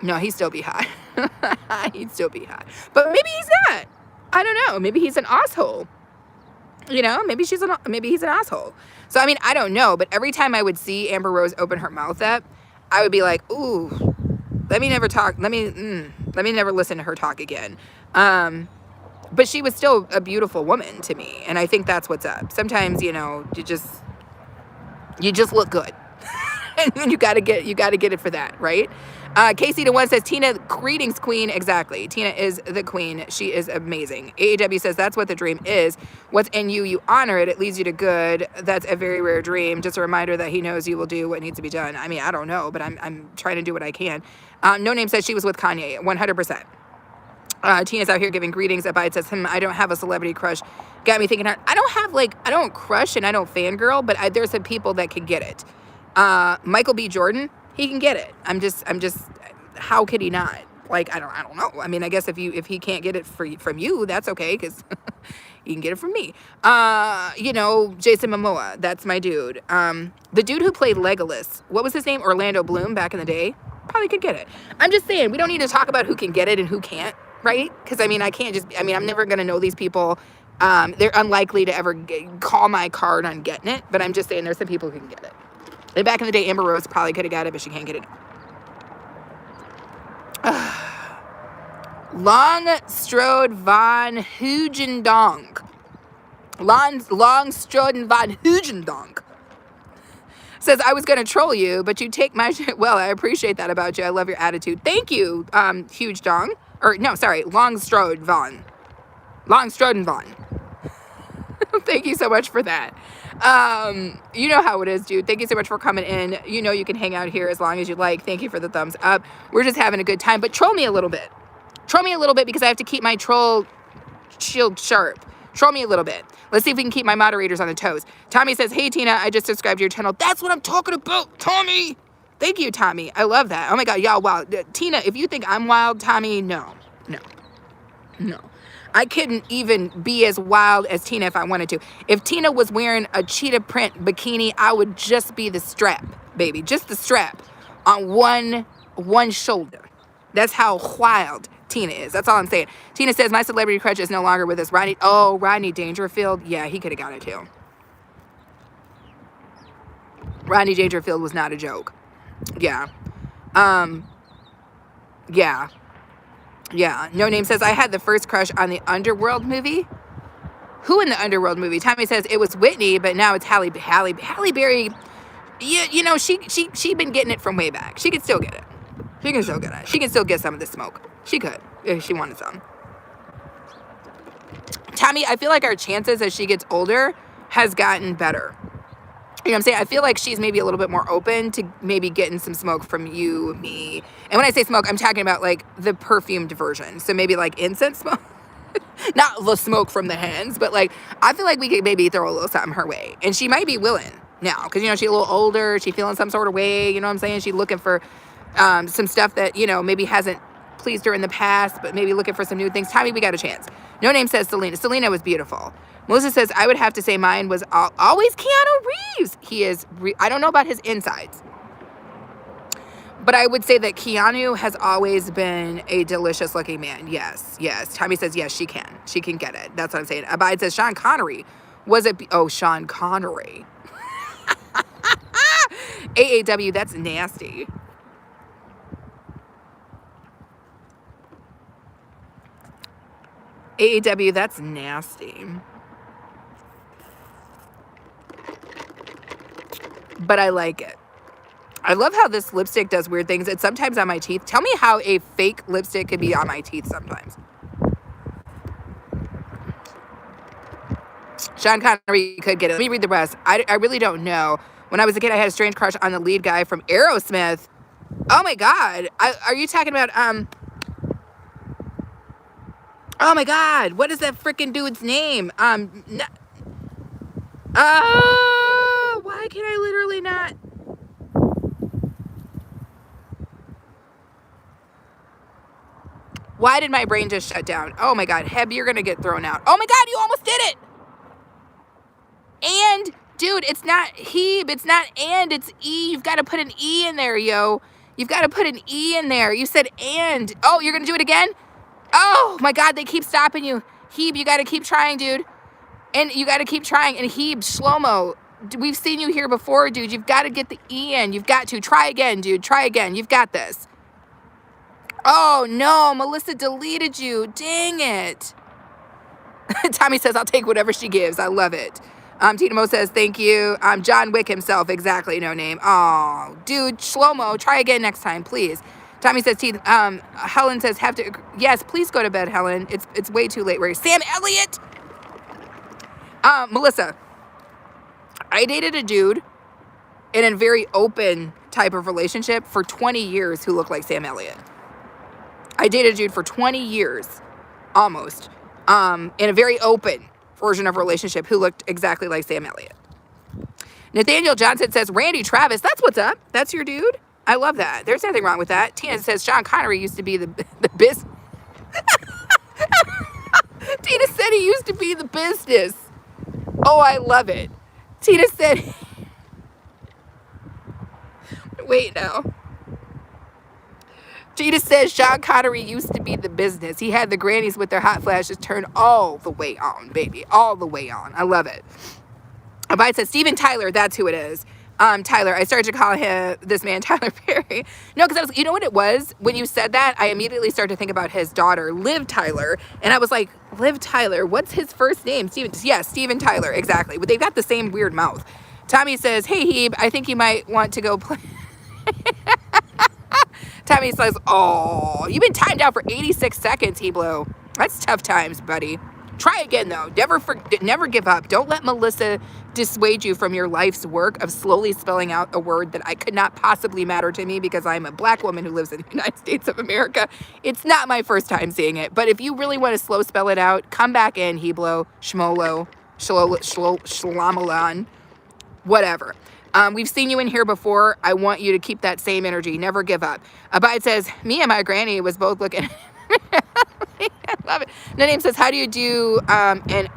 No, he'd still be hot. He'd still be hot. But maybe he's not. I don't know. Maybe he's an asshole. You know, maybe he's an asshole. So, I mean, I don't know. But every time I would see Amber Rose open her mouth up, I would be like, ooh, let me never talk. Let me never listen to her talk again. But she was still a beautiful woman to me. And I think that's what's up. Sometimes, you know, you just look good. And you gotta get it for that, right? Casey to one says, Tina, greetings, queen. Exactly. Tina is the queen. She is amazing. AEW says, that's what the dream is. What's in you, you honor it. It leads you to good. That's a very rare dream. Just a reminder that he knows you will do what needs to be done. I mean, I don't know, but I'm trying to do what I can. No Name says she was with Kanye, 100%. Tina's out here giving greetings. Abide says, I don't have a celebrity crush. Got me thinking, I don't crush and I don't fangirl, but there's some people that can get it. Michael B. Jordan, he can get it. I'm just, how could he not? Like, I don't know. I mean, I guess if he can't get it from you, that's okay, because he can get it from me. You know, Jason Momoa, that's my dude. The dude who played Legolas, what was his name? Orlando Bloom back in the day, probably could get it. I'm just saying, we don't need to talk about who can get it and who can't, right? Because, I mean, I'm never going to know these people. They're unlikely to ever call my card on getting it, but I'm just saying there's some people who can get it. And back in the day, Amber Rose probably could have got it, but she can't get it. Longstrode van Hugendonk. Longstrode van Hugendonk says, I was going to troll you, but you take my shit well. I appreciate that about you. I love your attitude. Thank you, Huge Dong. Or, no, sorry, Longstrode van. Longstrode van. Thank you so much for that. You know how it is, dude. Thank you so much for coming in. You know you can hang out here as long as you like. Thank you for the thumbs up. We're just having a good time. But troll me a little bit. Troll me a little bit because I have to keep my troll shield sharp. Troll me a little bit. Let's see if we can keep my moderators on the toes. Tommy says, hey, Tina, I just subscribed to your channel. That's what I'm talking about, Tommy. Thank you, Tommy. I love that. Oh, my God. Y'all, wow. Tina, if you think I'm wild, Tommy, no. No. I couldn't even be as wild as Tina if I wanted to. If Tina was wearing a cheetah print bikini, I would just be the strap, baby. Just the strap on one shoulder. That's how wild Tina is. That's all I'm saying. Tina says, my celebrity crush is no longer with us. Rodney Dangerfield. Yeah, he could have got it too. Rodney Dangerfield was not a joke. Yeah. Yeah. Yeah. No Name says, I had the first crush on the Underworld movie. Who in the Underworld movie? Tommy says it was Whitney, but now it's Halle Berry. You know, she been getting it from way back. She could still get it. She can still get it. She can still get some of the smoke. She could if she wanted some. Tommy, I feel like our chances as she gets older has gotten better. You know what I'm saying? I feel like she's maybe a little bit more open to maybe getting some smoke from you, me. And when I say smoke, I'm talking about like the perfumed version. So maybe like incense smoke. Not the smoke from the hands, but like I feel like we could maybe throw a little something her way. And she might be willing now because, you know, she's a little older. She's feeling some sort of way. You know what I'm saying? She's looking for some stuff that, you know, maybe hasn't pleased her in the past, but maybe looking for some new things. Tommy, we got a chance. No Name says Selena. Selena was beautiful. Melissa says, I would have to say mine was always Keanu Reeves. He is, I don't know about his insides, but I would say that Keanu has always been a delicious looking man. Yes, yes. Tommy says, yes, she can. She can get it. That's what I'm saying. Abide says, Sean Connery. Was it, oh, Sean Connery. AAW, that's nasty. AAW, that's nasty. But I like it. I love how this lipstick does weird things. It's sometimes on my teeth. Tell me how a fake lipstick could be on my teeth sometimes. Sean Connery could get it. Let me read the rest. I really don't know. When I was a kid, I had a strange crush on the lead guy from Aerosmith. Oh my God. Are you talking about, oh my God. What is that freaking dude's name? Why can I literally not? Why did my brain just shut down? Oh my God, Heb, you're gonna get thrown out. Oh my God, you almost did it. And, dude, it's not Hebe, it's not and, it's E. You've got to put an E in there, yo. You've got to put an E in there. You said and. Oh, you're gonna do it again? Oh my God, they keep stopping you. Hebe, you got to keep trying, dude. And you got to keep trying. And Hebe, Shlomo, we've seen you here before, dude. You've got to get the E in. You've got to. Try again, dude. Try again. You've got this. Oh, no. Melissa deleted you. Dang it. Tommy says, I'll take whatever she gives. I love it. Tina Mo says, thank you. John Wick himself. Exactly. No name. Oh, dude. Shlomo, try again next time, please. Tommy says, Helen says, have to. Yes, please go to bed, Helen. It's way too late. Where Sam Elliott? Melissa, I dated a dude in a very open type of relationship for 20 years who looked like Sam Elliott. I dated a dude for 20 years, almost, in a very open version of a relationship who looked exactly like Sam Elliott. Nathaniel Johnson says, Randy Travis, that's what's up. That's your dude. I love that. There's nothing wrong with that. Tina says, Sean Connery used to be the business. Tina said he used to be the business. Oh, I love it. Tina said, wait now. Tina says Sean Connery used to be the business. He had the grannies with their hot flashes turned all the way on, baby. All the way on. I love it. Abide says, Steven Tyler, that's who it is. Tyler, I started to call him, this man, Tyler Perry. No, because I was, you know what it was? When you said that, I immediately started to think about his daughter, Liv Tyler. And I was like, Liv Tyler, what's his first name? Steven Tyler, exactly. But they've got the same weird mouth. Tommy says, hey, Hebe, I think you might want to go play. Tommy says, oh, you've been timed out for 86 seconds, Heblo. That's tough times, buddy. Try again, though. Never give up. Don't let Melissa dissuade you from your life's work of slowly spelling out a word that I could not possibly matter to me because I'm a black woman who lives in the United States of America. It's not my first time seeing it. But if you really want to slow spell it out, come back in, Heblo, Shmolo, Shlamalan, whatever. We've seen you in here before. I want you to keep that same energy. Never give up. Abide says, me and my granny was both looking Love it. No name says, how do you do an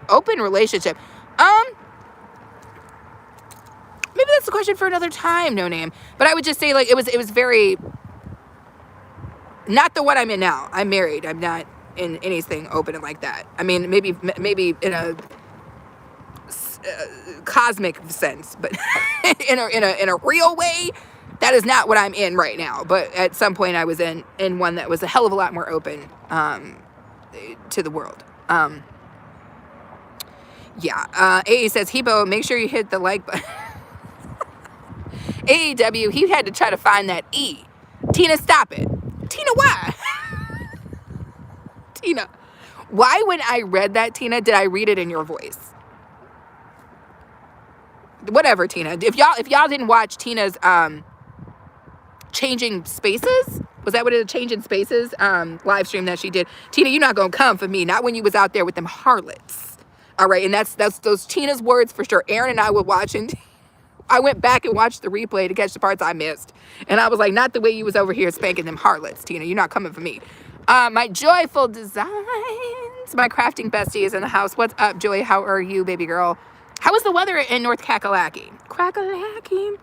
open relationship? Maybe that's a question for another time, no name. But I would just say, like, it was very, not the one I'm in now. I'm married. I'm not in anything open and like that. I mean, maybe in a cosmic sense, but in a real way, that is not what I'm in right now. But at some point, I was in one that was a hell of a lot more open to the world. Yeah. AE says, Hebo, make sure you hit the like button. AEW, he had to try to find that E. Tina, stop it. Tina, why? Tina, why when I read that, Tina, did I read it in your voice? Whatever, Tina. If y'all didn't watch Tina's Changing Spaces, was that what it is? Changing Spaces live stream that she did. Tina, you're not gonna come for me. Not when you was out there with them harlots. All right, and that's those Tina's words for sure. Aaron and I were watching. I went back and watched the replay to catch the parts I missed. And I was like, not the way you was over here spanking them harlots, Tina. You're not coming for me. My joyful designs. My crafting bestie is in the house. What's up, Joy? How are you, baby girl? How is the weather in North Kakalaki? Kakalaki.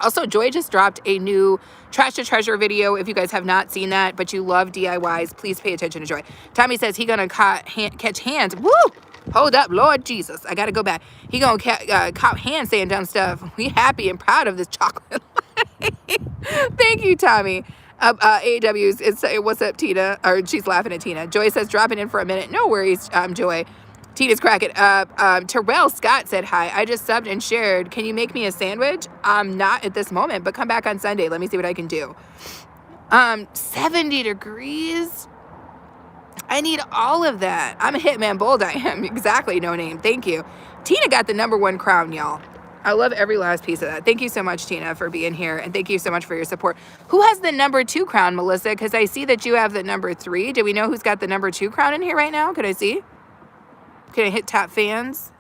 Also, Joy just dropped a new Trash to Treasure video. If you guys have not seen that, but you love DIYs, please pay attention to Joy. Tommy says he gonna catch hands. Woo! Hold up, Lord Jesus. I gotta go back. He gonna cop hands saying dumb stuff. We happy and proud of this chocolate. Thank you, Tommy. AW's, what's up, Tina? Or she's laughing at Tina. Joy says, dropping in for a minute. No worries, Joy. Tina's cracking up. Terrell Scott said hi. I just subbed and shared. Can you make me a sandwich? Not at this moment, but come back on Sunday. Let me see what I can do. 70 degrees. I need all of that. I'm a hitman bold. I am. Exactly. No name. Thank you. Tina got the #1 crown, y'all. I love every last piece of that. Thank you so much, Tina, for being here. And thank you so much for your support. Who has the #2 crown, Melissa? Because I see that you have the #3. Do we know who's got the #2 crown in here right now? Could I see? Can I hit top fans?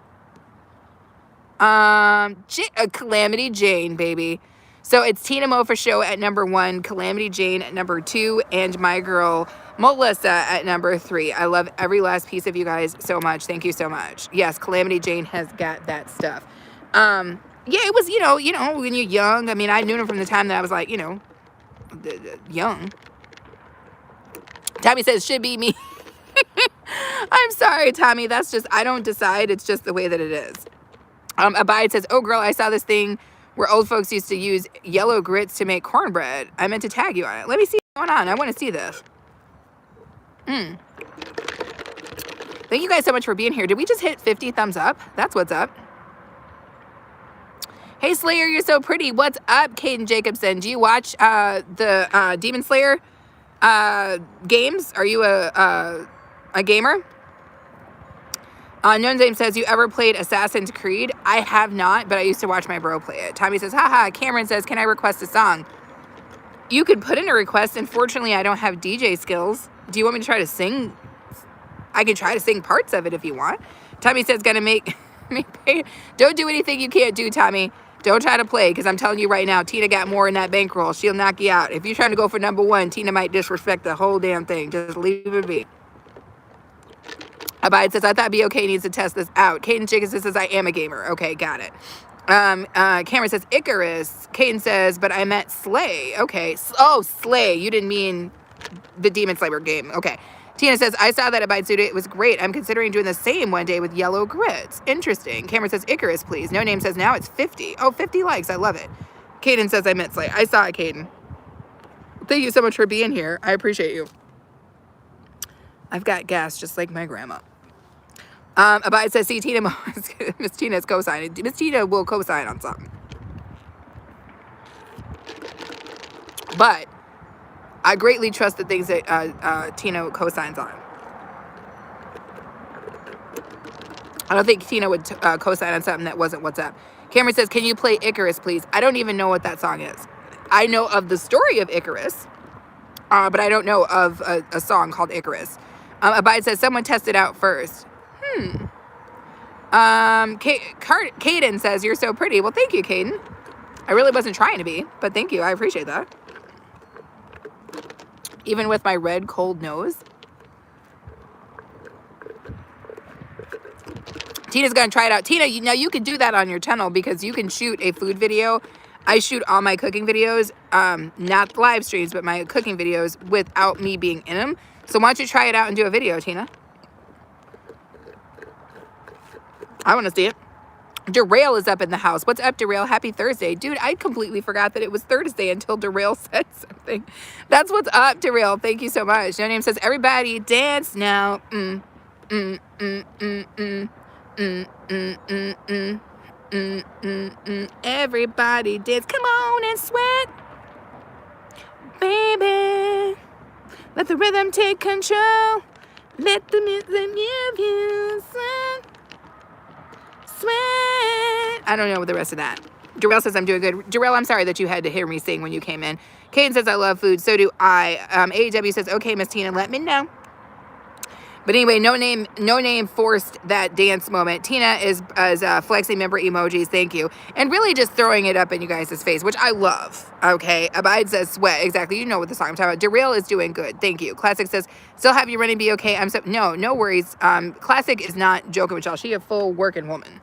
Calamity Jane, baby. So it's Tina Mo for show at #1, Calamity Jane at #2, and my girl Melissa at #3. I love every last piece of you guys so much. Thank you so much. Yes, Calamity Jane has got that stuff. Yeah, it was, you know, when you're young. I mean, I knew him from the time that I was like, young. Tommy says, should be me. I'm sorry, Tommy. That's just, I don't decide. It's just the way that it is. Abide says, oh, girl, I saw this thing where old folks used to use yellow grits to make cornbread. I meant to tag you on it. Let me see what's going on. I want to see this. Thank you guys so much for being here. Did we just hit 50 thumbs up? That's what's up. Hey, Slayer, you're so pretty. What's up, Caden Jacobson? Do you watch the Demon Slayer games? Are you a gamer? No Name says, you ever played Assassin's Creed? I have not, but I used to watch my bro play it. Tommy says, haha. Cameron says, can I request a song? You could put in a request. Unfortunately, I don't have DJ skills. Do you want me to try to sing? I can try to sing parts of it if you want. Tommy says, gonna make me pay. Don't do anything you can't do, Tommy. Don't try to play, because I'm telling you right now, Tina got more in that bankroll. She'll knock you out. If you're trying to go for #1, Tina might disrespect the whole damn thing. Just leave it be. Abide says, I thought BOK needs to test this out. Caden Jacobson says, I am a gamer. Okay, got it. Cameron says, Icarus. Caden says, but I meant Slay. Okay. Oh, Slay. You didn't mean the Demon Slayer game. Okay. Tina says, I saw that Abide suit. It was great. I'm considering doing the same one day with yellow grits. Interesting. Cameron says, Icarus, please. No Name says, now it's 50. Oh, 50 likes. I love it. Caden says, I meant Slay. I saw it, Caden. Thank you so much for being here. I appreciate you. I've got gas just like my grandma. Abide says, see, Tina, Miss Tina is co-signing. Miss Tina will co-sign on something. But I greatly trust the things that Tina co-signs on. I don't think Tina would co-sign on something that wasn't what's up. Cameron says, can you play Icarus, please? I don't even know what that song is. I know of the story of Icarus, but I don't know of a song called Icarus. Abide says, someone test it out first. Caden says, you're so pretty. Well, thank you, Caden. I really wasn't trying to be, but thank you. I appreciate that. Even with my red, cold nose. Tina's going to try it out. Tina, now you can do that on your channel because you can shoot a food video. I shoot all my cooking videos, not live streams, but my cooking videos without me being in them. So why don't you try it out and do a video, Tina? I want to see it. Derail is up in the house. What's up, Derail? Happy Thursday. Dude, I completely forgot that it was Thursday until Derail said something. That's what's up, Derail. Thank you so much. No Name says, everybody dance now. Everybody dance. Come on and sweat. Baby. Let the rhythm take control. Let the music give you sweat. Sweat. I don't know the rest of that. Jarrell says I'm doing good. Jarrell, I'm sorry that you had to hear me sing when you came in. Kaden says I love food. So do I. AEW says, okay, Miss Tina, let me know. But anyway, no name forced that dance moment. Tina is flexing member emojis. Thank you. And really just throwing it up in you guys' face, which I love. Okay. Abide says sweat. Exactly. You know what the song I'm talking about. Derail is doing good. Thank you. Classic says, still have you running be okay. No worries. Classic is not joking with y'all. She a full working woman.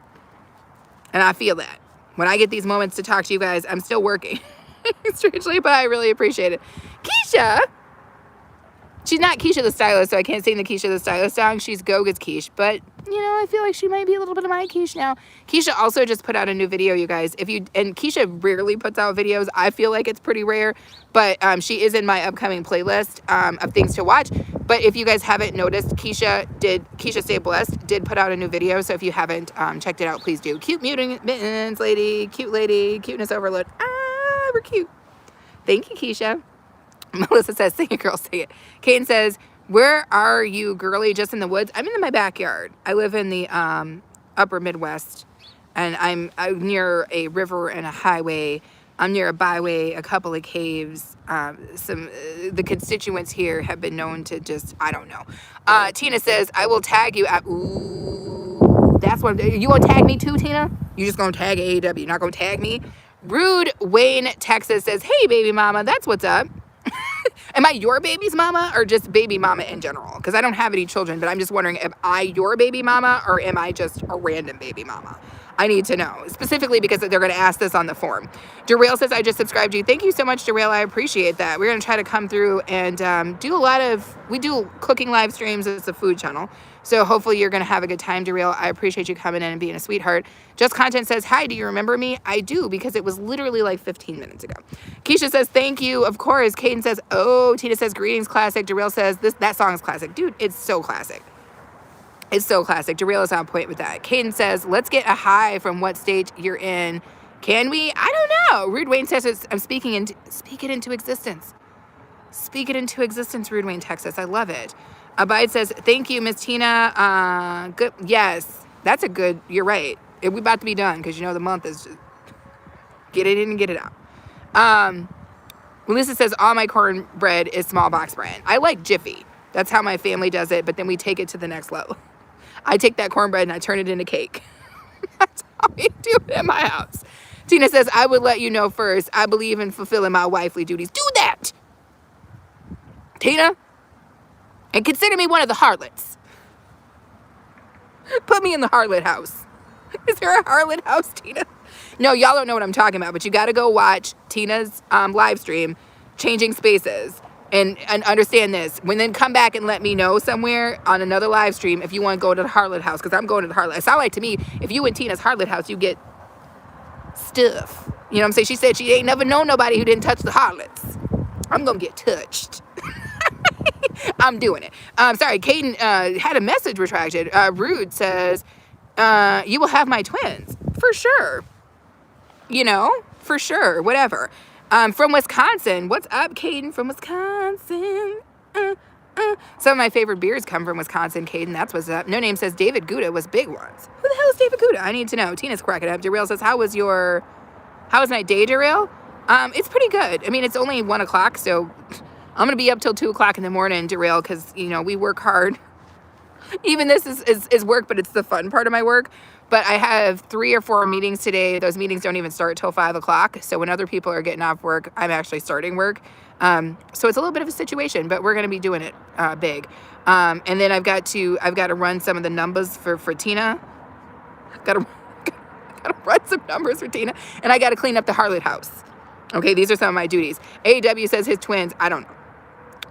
And I feel that. When I get these moments to talk to you guys, I'm still working. Strangely, but I really appreciate it. Keisha. She's not Keisha the Stylist, so I can't sing the Keisha the Stylist song. She's Goga's Quiche, but, you know, I feel like she might be a little bit of my Quiche now. Keisha also just put out a new video, you guys. And Keisha rarely puts out videos. I feel like it's pretty rare, but she is in my upcoming playlist of things to watch. But if you guys haven't noticed, Keisha Stay Blessed did put out a new video, so if you haven't checked it out, please do. Cute mutant mittens lady, cute lady, cuteness overload. Ah, we're cute. Thank you, Keisha. Melissa says, sing it, girl, sing it. Kaden says, where are you, girly? Just in the woods? I'm in my backyard. I live in the upper Midwest, and I'm near a river and a highway. I'm near a byway, a couple of caves. The constituents here have been known to just, I don't know. Tina says, I will tag you at, ooh, that's what, you gonna tag me too, Tina? You just gonna tag AEW, you're not gonna tag me? Rude Wayne, Texas says, hey, baby mama, that's what's up. Am I your baby's mama or just baby mama in general? Because I don't have any children, but I'm just wondering, am I your baby mama or am I just a random baby mama? I need to know, specifically because they're going to ask this on the form. Derail says, I just subscribed you. Thank you so much, Derail. I appreciate that. We're going to try to come through and we do cooking live streams. It's a food channel. So hopefully you're going to have a good time, Derail. I appreciate you coming in and being a sweetheart. Just Content says, hi, do you remember me? I do, because it was literally like 15 minutes ago. Keisha says, thank you. Of course. Kaden says, oh. Tina says, greetings, classic. Derail says, that song is classic. Dude, it's so classic. It's so classic. Derail is on point with that. Kaden says, let's get a high from what state you're in. Can we? I don't know. Rude Wayne says, I'm speak it into existence. Speak it into existence, Rude Wayne, Texas. I love it. Abide says, thank you, Miss Tina. Good. Yes, that's a good, you're right. We're about to be done because, you know, the month is just, get it in and get it out. Melissa says, all my cornbread is small box brand. I like Jiffy. That's how my family does it, but then we take it to the next level. I take that cornbread and I turn it into cake. That's how we do it in my house. Tina says, I would let you know first. I believe in fulfilling my wifely duties. Do that, Tina. And consider me one of the harlots. Put me in the harlot house. Is there a harlot house, Tina? No, y'all don't know what I'm talking about, but you got to go watch Tina's live stream, Changing Spaces, and understand this. When then come back and let me know somewhere on another live stream if you want to go to the harlot house, because I'm going to the harlot. It sounds like to me, if you in Tina's harlot house, you get stuff. You know what I'm saying? She said she ain't never known nobody who didn't touch the harlots. I'm going to get touched. I'm doing it. Sorry, Kaden had a message retracted. Rude says, you will have my twins. For sure. You know, for sure. Whatever. From Wisconsin. What's up, Kaden from Wisconsin? Some of my favorite beers come from Wisconsin, Kaden. That's what's up. No Name says David Gouda was big ones. Who the hell is David Gouda? I need to know. Tina's cracking up. Derail says, how was my day, Derail? It's pretty good. I mean, it's only 1 o'clock, so I'm going to be up till 2 o'clock in the morning, Derail, because, you know, we work hard. Even this is work, but it's the fun part of my work. But I have 3 or 4 meetings today. Those meetings don't even start till 5 o'clock. So when other people are getting off work, I'm actually starting work. So it's a little bit of a situation, but we're going to be doing it big. And then I've got to run some of the numbers for Tina. Gotta run some numbers for Tina. And I gotta clean up the harlot house. Okay, these are some of my duties. AW says his twins. I don't know.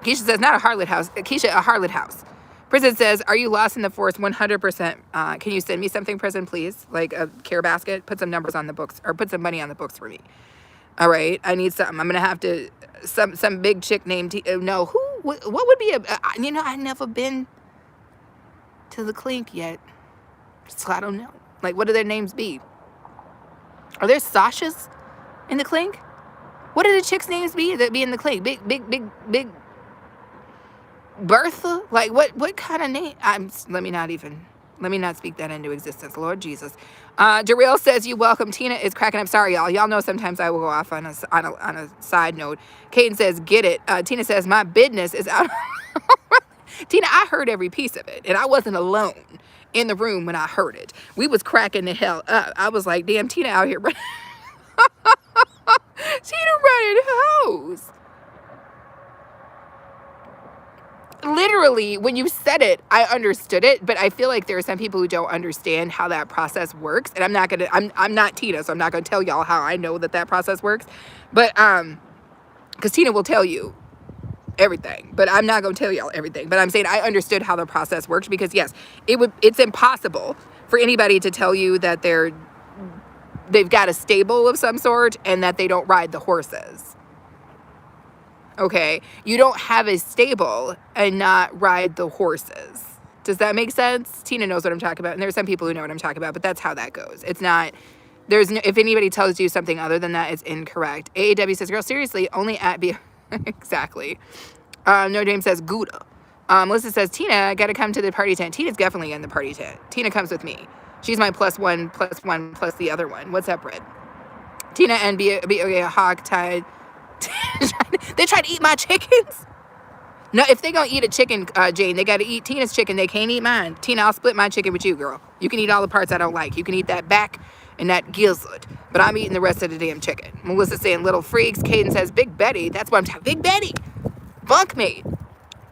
Keisha says, not a harlot house. Keisha, a harlot house. Prison says, are you lost in the forest? 100%. Can you send me something, Prison, please? Like a care basket? Put some numbers on the books, or put some money on the books for me. All right, I need something. I'm going to have to, some big chick named, no, what would be I've never been to the Clink yet. So I don't know. Like, what do their names be? Are there Sashas in the Clink? What do the chicks' names be that be in the Clink? Big Bertha? Like, what kind of name? Let me not speak that into existence, Lord Jesus. Darrell says, you welcome. Tina is cracking up. Sorry, y'all. Y'all know sometimes I will go off on a side note. Kaden says, get it. Tina says, my business is out. Tina, I heard every piece of it, and I wasn't alone in the room when I heard it. We was cracking the hell up. I was like, damn, Tina out here running. Tina running hoes. Literally, when you said it, I understood it, but I feel like there are some people who don't understand how that process works. And I'm not Tina, so I'm not gonna tell y'all how I know that process works. But because Tina will tell you everything, but I'm not gonna tell y'all everything. But I'm saying I understood how the process works, because yes, it's impossible for anybody to tell you that they've got a stable of some sort and that they don't ride the horses. Okay, you don't have a stable and not ride the horses. Does that make sense? Tina knows what I'm talking about, and there's some people who know what I'm talking about, but that's how that goes. It's not, if anybody tells you something other than that, it's incorrect. AAW says, girl, seriously, only at exactly. No Dame says, Gouda. Melissa says, Tina, I gotta come to the party tent. Tina's definitely in the party tent. Tina comes with me. She's my +1 plus the other one. What's up, Red? Tina and be hog tied. They try to eat my chickens. No, if they gonna eat a chicken, Jane, they gotta eat Tina's chicken. They can't eat mine. Tina, I'll split my chicken with you, girl. You can eat all the parts I don't like. You can eat that back and that gizzard, but I'm eating the rest of the damn chicken. Melissa's saying little freaks. Caden says Big Betty. That's what I'm talking. Big Betty, bunkmate.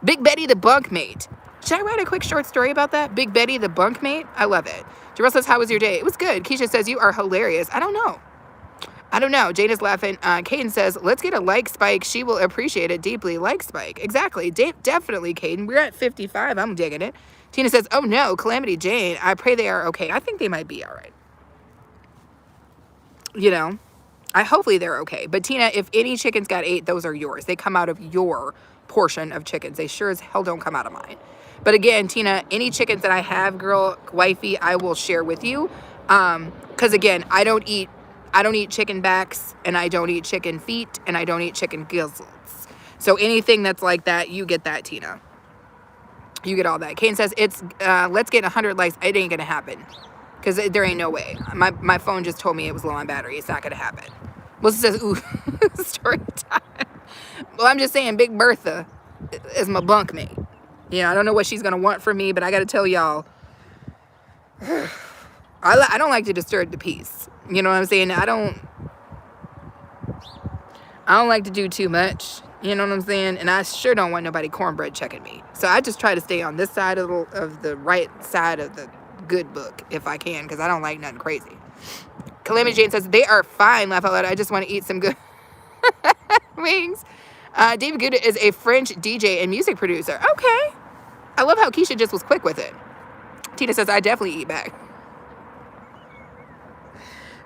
Big Betty the bunkmate. Should I write a quick short story about that? Big Betty the bunkmate. I love it. Jarrell says, how was your day? It was good. Keisha says, you are hilarious. I don't know. Jane is laughing. Caden says, let's get a like spike. She will appreciate it deeply. Like spike. Exactly. Definitely, Caden. We're at 55. I'm digging it. Tina says, oh no, Calamity Jane. I pray they are okay. I think they might be all right. Hopefully they're okay. But Tina, if any chickens got ate, those are yours. They come out of your portion of chickens. They sure as hell don't come out of mine. But again, Tina, any chickens that I have, girl, wifey, I will share with you. Because again, I don't eat chicken backs, and I don't eat chicken feet, and I don't eat chicken gizzards. So anything that's like that, you get that, Tina. You get all that. Kane says, let's get 100 likes. It ain't going to happen, because there ain't no way. My phone just told me it was low on battery. It's not going to happen. Melissa says, ooh, story time. Well, I'm just saying, Big Bertha is my bunkmate. I don't know what she's going to want from me, but I got to tell y'all, I don't like to disturb the peace. You know what I'm saying? I don't like to do too much. You know what I'm saying? And I sure don't want nobody cornbread checking me. So I just try to stay on this side of the right side of the good book if I can, because I don't like nothing crazy. Calamity Jane says, they are fine, laugh out loud. I just want to eat some good wings. David Gouda is a French DJ and music producer. Okay. I love how Keisha just was quick with it. Tina says, I definitely eat back.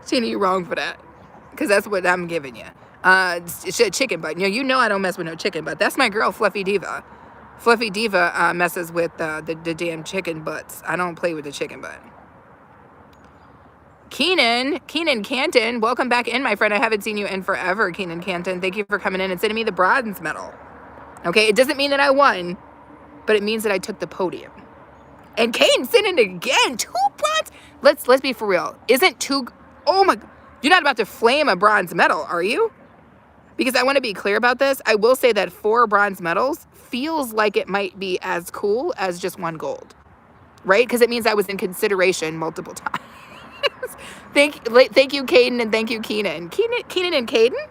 Tina, you wrong for that, because that's what I'm giving you. Chicken butt. You know I don't mess with no chicken butt. That's my girl, Fluffy Diva. Fluffy Diva messes with the damn chicken butts. I don't play with the chicken butt. Keenan Canton, welcome back in, my friend. I haven't seen you in forever, Keenan Canton. Thank you for coming in and sending me the bronze medal. Okay, it doesn't mean that I won, but it means that I took the podium. And Caden sent it again. 2 bronze. Let's be for real. Isn't 2? Oh my! You're not about to flame a bronze medal, are you? Because I want to be clear about this. I will say that 4 bronze medals feels like it might be as cool as just 1 gold, right? Because it means I was in consideration multiple times. Thank you, Caden, and thank you, Keenan. Keenan and Caden?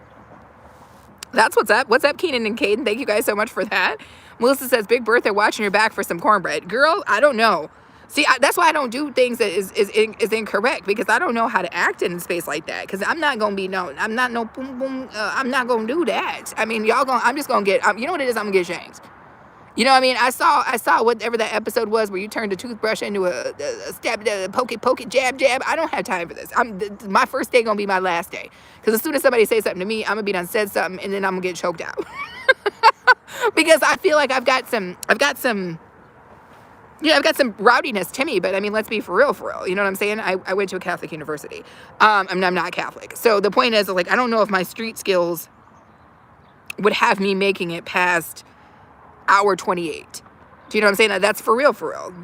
That's what's up. What's up, Keenan and Caden? Thank you guys so much for that. Melissa says, Big Bertha watching your back for some cornbread. Girl, I don't know. See, that's why I don't do things that is incorrect, because I don't know how to act in a space like that. Because I'm not gonna be I'm not no boom boom. I'm not gonna do that. I mean, I'm just gonna get. You know what it is? I'm gonna get shamed. You know what I mean? I saw whatever that episode was where you turned a toothbrush into a stab, poke it, jab. I don't have time for this. My first day gonna be my last day. Because as soon as somebody says something to me, I'm gonna be done said something, and then I'm gonna get choked out. Because I feel like I've got some rowdiness to me, but I mean, let's be for real. You know what I'm saying? I went to a Catholic university. I'm not Catholic. So the point is, like, I don't know if my street skills would have me making it past hour 28. Do you know what I'm saying? That's for real.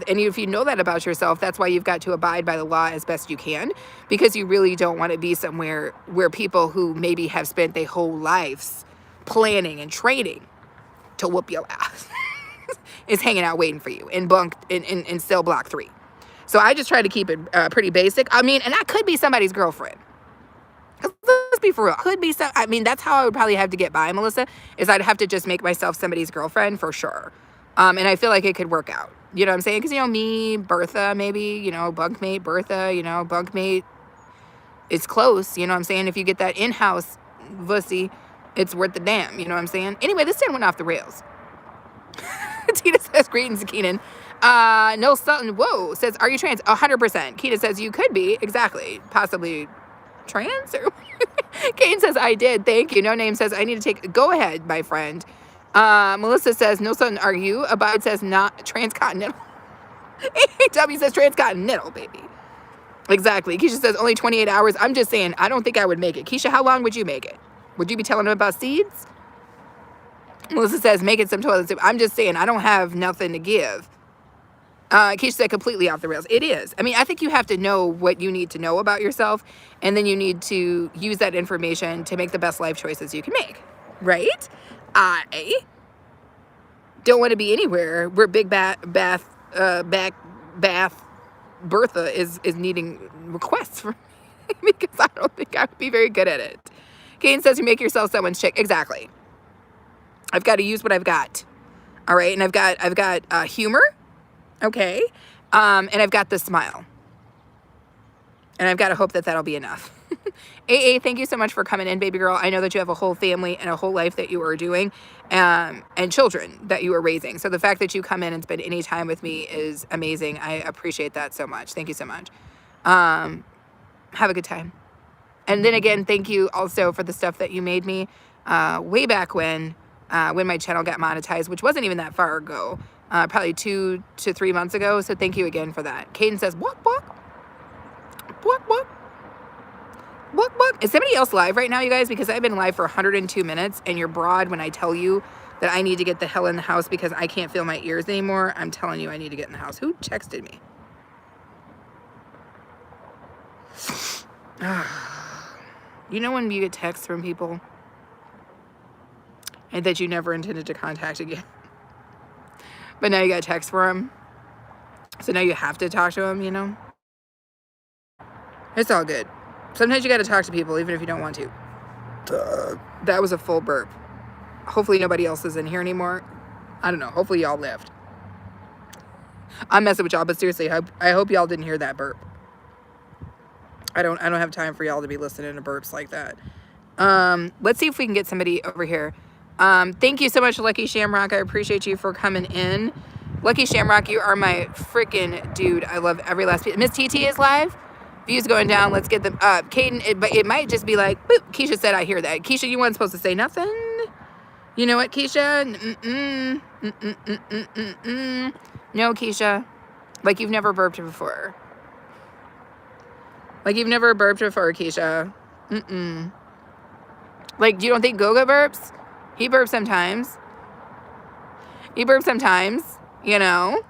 And if you know that about yourself, that's why you've got to abide by the law as best you can, because you really don't want to be somewhere where people who maybe have spent their whole lives planning and training to whoop your ass is hanging out waiting for you in cell block 3. So I just try to keep it pretty basic. I mean, and I could be somebody's girlfriend. Let's be for real. Could be some. I mean, that's how I would probably have to get by, Melissa, is I'd have to just make myself somebody's girlfriend for sure. And I feel like it could work out. You know what I'm saying? Because, you know, me, Bertha, maybe, you know, bunkmate, Bertha, you know, bunkmate, it's close. You know what I'm saying? If you get that in-house vussy, it's worth the damn. You know what I'm saying? Anyway, this thing went off the rails. Tina says, greetings, Keenan. No Sutton, whoa, says, are you trans? 100%. Keenan says, you could be. Exactly. Possibly trans? Or Kane says, I did. Thank you. No Name says, I need to take, go ahead, my friend. Melissa says, no Sutton, are you? Abide says, not transcontinental. AW says, transcontinental, baby. Exactly. Keisha says, only 28 hours. I'm just saying, I don't think I would make it. Keisha, how long would you make it? Would you be telling them about seeds? Melissa says, make it some toilet soup. I'm just saying, I don't have nothing to give. Keisha said, completely off the rails. It is. I mean, I think you have to know what you need to know about yourself, and then you need to use that information to make the best life choices you can make, right? I don't want to be anywhere where big bath Bertha is needing requests from me, because I don't think I would be very good at it. Kane says, you make yourself someone's chick. Exactly. I've got to use what I've got. All right. And I've got humor. Okay. And I've got the smile. And I've got to hope that that'll be enough. AA, thank you so much for coming in, baby girl. I know that you have a whole family and a whole life that you are doing, and children that you are raising. So the fact that you come in and spend any time with me is amazing. I appreciate that so much. Thank you so much. Have a good time. And then again, thank you also for the stuff that you made me way back when my channel got monetized, which wasn't even that far ago, probably 2 to 3 months ago. So thank you again for that. Caden says, walk. Is somebody else live right now, you guys? Because I've been live for 102 minutes, and you're broad when I tell you that I need to get the hell in the house because I can't feel my ears anymore. I'm telling you, I need to get in the house. Who texted me? You know when you get texts from people and that you never intended to contact again, but now you got a text for them, so now you have to talk to them, you know? It's all good. Sometimes you got to talk to people even if you don't want to. That was a full burp. Hopefully nobody else is in here anymore. I don't know. Hopefully y'all lived. I'm messing with y'all, but seriously, I hope y'all didn't hear that burp. I don't have time for y'all to be listening to burps like that. Let's see if we can get somebody over here. Thank you so much, Lucky Shamrock. I appreciate you for coming in. Lucky Shamrock, you are my freaking dude. I love every last piece. Miss TT is live. Views going down. Let's get them up. Caden, it might just be like, boop. Keisha said, I hear that. Keisha, you weren't supposed to say nothing. You know what, Keisha? No, Keisha. Like you've never burped before. Like you've never burped before, Keisha. Like, you don't think Goga burps? He burps sometimes. You know.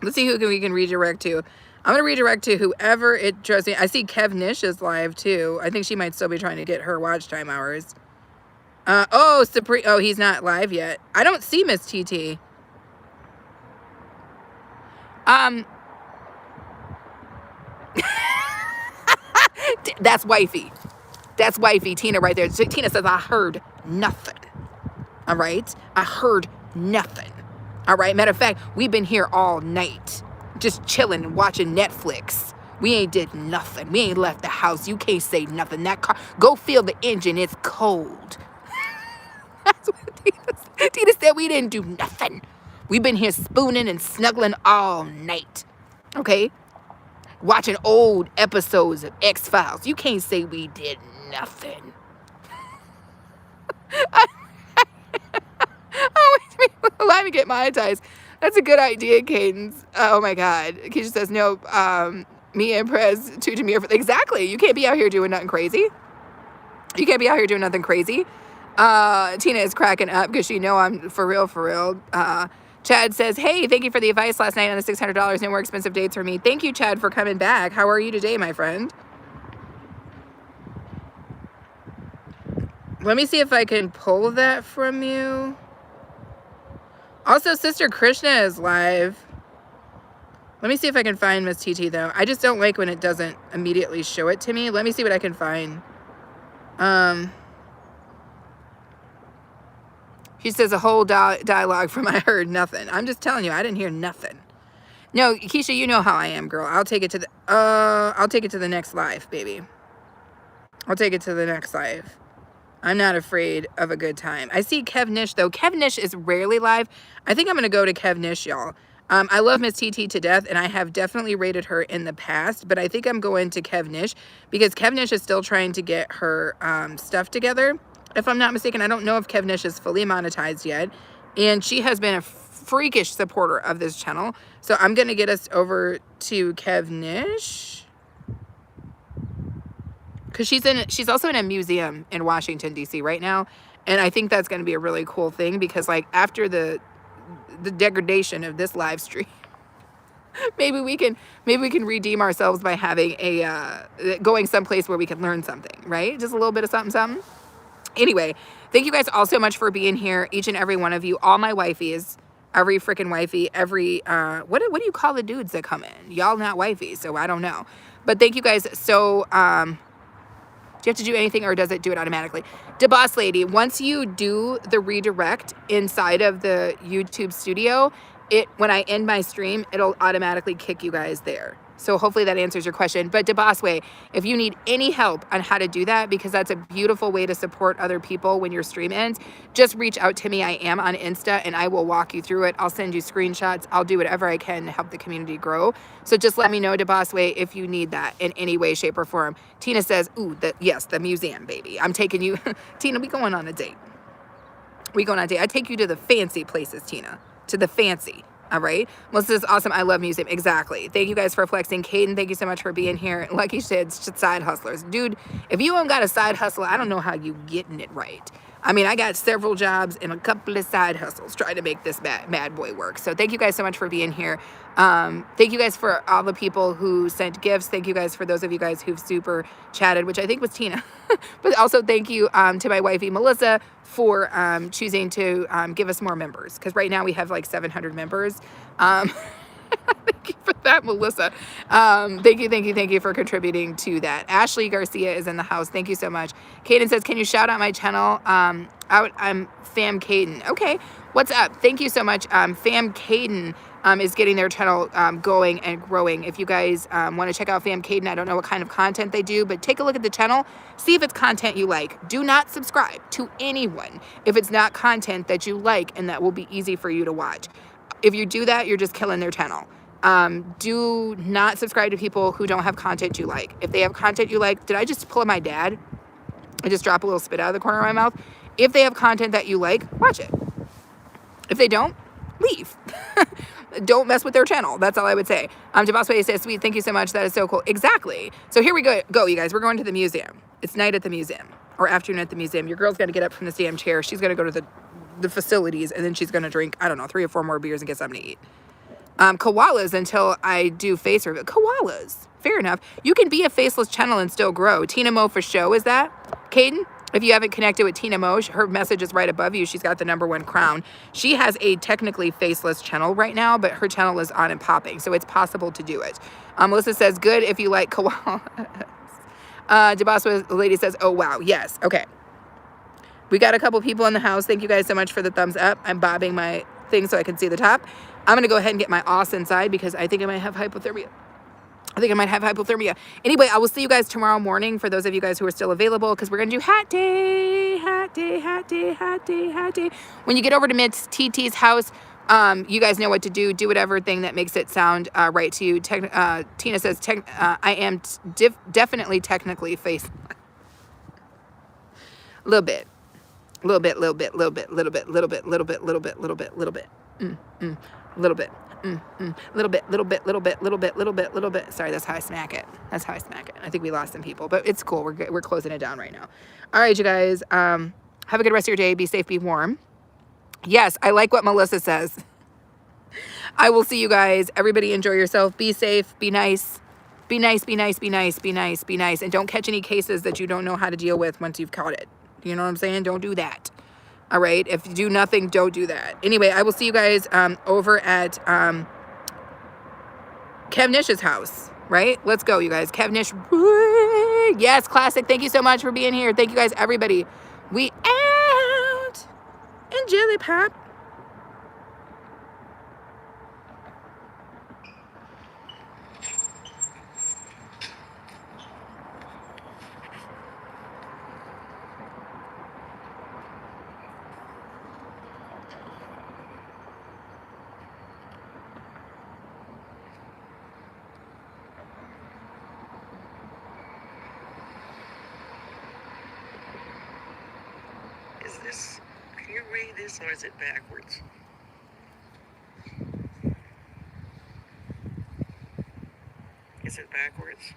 Let's see who we can redirect to. I'm going to redirect to whoever it trusts me. I see Kev Nish is live, too. I think she might still be trying to get her watch time hours. Oh, he's not live yet. I don't see Miss TT. That's wifey. That's wifey. Tina right there. Tina says, I heard nothing. All right? I heard nothing. All right? Matter of fact, we've been here all night. just chilling and watching Netflix. We ain't did nothing. We ain't left the house. You can't say nothing. That car, go feel the engine. It's cold. That's what Tina said. We didn't do nothing. We've been here spooning and snuggling all night. Okay? Watching old episodes of X-Files. You can't say we did nothing. Oh, allow me to get monetized. That's a good idea, Cadence. Oh my God. Keisha says, no, me and Prez to Jameer. Exactly. You can't be out here doing nothing crazy. You can't be out here doing nothing crazy. Tina is cracking up because she know I'm for real, for real. Chad says, hey, thank you for the advice last night on the $600. No more expensive dates for me. Thank you, Chad, for coming back. How are you today, my friend? Let me see if I can pull that from you. Also, Sister Krishna is live. Let me see if I can find Miss TT, though. I just don't like when it doesn't immediately show it to me. Let me see what I can find. She says a whole dialogue from I heard nothing. I'm just telling you, I didn't hear nothing. No, Keisha, you know how I am, girl. I'll take it to the next live, baby. I'll take it to the next live. I'm not afraid of a good time. I see Kev Nish, though. Kev Nish is rarely live. I think I'm going to go to Kev Nish, y'all. I love Miss TT to death, and I have definitely rated her in the past, but I think I'm going to Kev Nish because Kev Nish is still trying to get her stuff together. If I'm not mistaken, I don't know if Kev Nish is fully monetized yet, and she has been a freakish supporter of this channel. So I'm going to get us over to Kev Nish. Because she's also in a museum in Washington, D.C. right now. And I think that's going to be a really cool thing because, like, after the degradation of this live stream, maybe we can redeem ourselves by having going someplace where we can learn something, right? Just a little bit of something. Anyway, thank you guys all so much for being here, each and every one of you, all my wifeys, every freaking wifey, every what do you call the dudes that come in? Y'all not wifey, so I don't know. But thank you guys so do you have to do anything or does it do it automatically? DeBoss Lady, once you do the redirect inside of the YouTube studio, when I end my stream, it'll automatically kick you guys there. So hopefully that answers your question. But DeBoss Way, if you need any help on how to do that, because that's a beautiful way to support other people when your stream ends, just reach out to me. I am on Insta and I will walk you through it. I'll send you screenshots. I'll do whatever I can to help the community grow. So just let me know, DeBoss Way, if you need that in any way, shape, or form. Tina says, ooh, yes, the museum, baby. I'm taking you. Tina, we going on a date. We going on a date. I take you to the fancy places, Tina. To the fancy. All right. Melissa is awesome. I love museum. Exactly. Thank you guys for flexing. Caden, thank you so much for being here. Lucky said side hustlers. Dude, if you don't got a side hustle, I don't know how you getting it right. I mean, I got several jobs and a couple of side hustles trying to make this mad boy work. So thank you guys so much for being here. Thank you guys for all the people who sent gifts. Thank you guys for those of you guys who've super chatted, which I think was Tina. But also thank you to my wifey, Melissa, for choosing to give us more members. Because right now we have like 700 members. Thank you for that, Melissa. Thank you for contributing to that. Ashley Garcia is in the house. Thank you so much. Caden says, can you shout out my channel? I'm Fam Caden. Okay, what's up? Thank you so much. Fam Caden is getting their channel going and growing. If you guys want to check out Fam Caden, I don't know what kind of content they do, but take a look at the channel. See if it's content you like. Do not subscribe to anyone if it's not content that you like and that will be easy for you to watch. If you do that, you're just killing their channel. Do not subscribe to people who don't have content you like. If they have content you like, did I just pull my dad? I just drop a little spit out of the corner of my mouth. If they have content that you like, watch it. If they don't, leave. Don't mess with their channel. That's all I would say. Javasway says, sweet, thank you so much. That is so cool. Exactly. So here we go, you guys. We're going to the museum. It's night at the museum or afternoon at the museum. Your girl's got to get up from this damn chair. She's going to go to the facilities and then she's going to drink, I don't know, 3 or 4 more beers and get something to eat. Koalas until I do face review. Koalas. Fair enough. You can be a faceless channel and still grow. Tina Mo for show, is that? Caden, if you haven't connected with Tina Mo, her message is right above you. She's got the #1 crown. She has a technically faceless channel right now, but her channel is on and popping, so it's possible to do it. Melissa says, good if you like koalas. Jabaswa lady says, oh, wow. Yes. Okay. We got a couple people in the house. Thank you guys so much for the thumbs up. I'm bobbing my thing so I can see the top. I'm going to go ahead and get my ass inside because I think I might have hypothermia. Anyway, I will see you guys tomorrow morning for those of you guys who are still available because we're going to do hat day. When you get over to Miss TT's house, you guys know what to do. Do whatever thing that makes it sound right to you. Tina says, I am definitely technically face. A little bit. Little bit. Little bit. Little bit. Little bit. Little bit. Little bit. Little bit. Little bit. Little bit. Little bit. Little bit. Little bit. Little bit. Little bit. Little bit. Little bit. Sorry, that's how I smack it. That's how I smack it. I think we lost some people, but it's cool. We're closing it down right now. All right, you guys. Have a good rest of your day. Be safe. Be warm. Yes, I like what Melissa says. I will see you guys. Everybody enjoy yourself. Be safe. Be nice. Be nice. Be nice. Be nice. Be nice. Be nice. And don't catch any cases that you don't know how to deal with once you've caught it. You know what I'm saying? Don't do that. All right. If you do nothing, don't do that. Anyway, I will see you guys over at Kev Nish's house. Right? Let's go, you guys. Kev Nish. Yes, classic. Thank you so much for being here. Thank you guys, everybody. We out. And Jelly Pop. Can you read this or is it backwards? Is it backwards?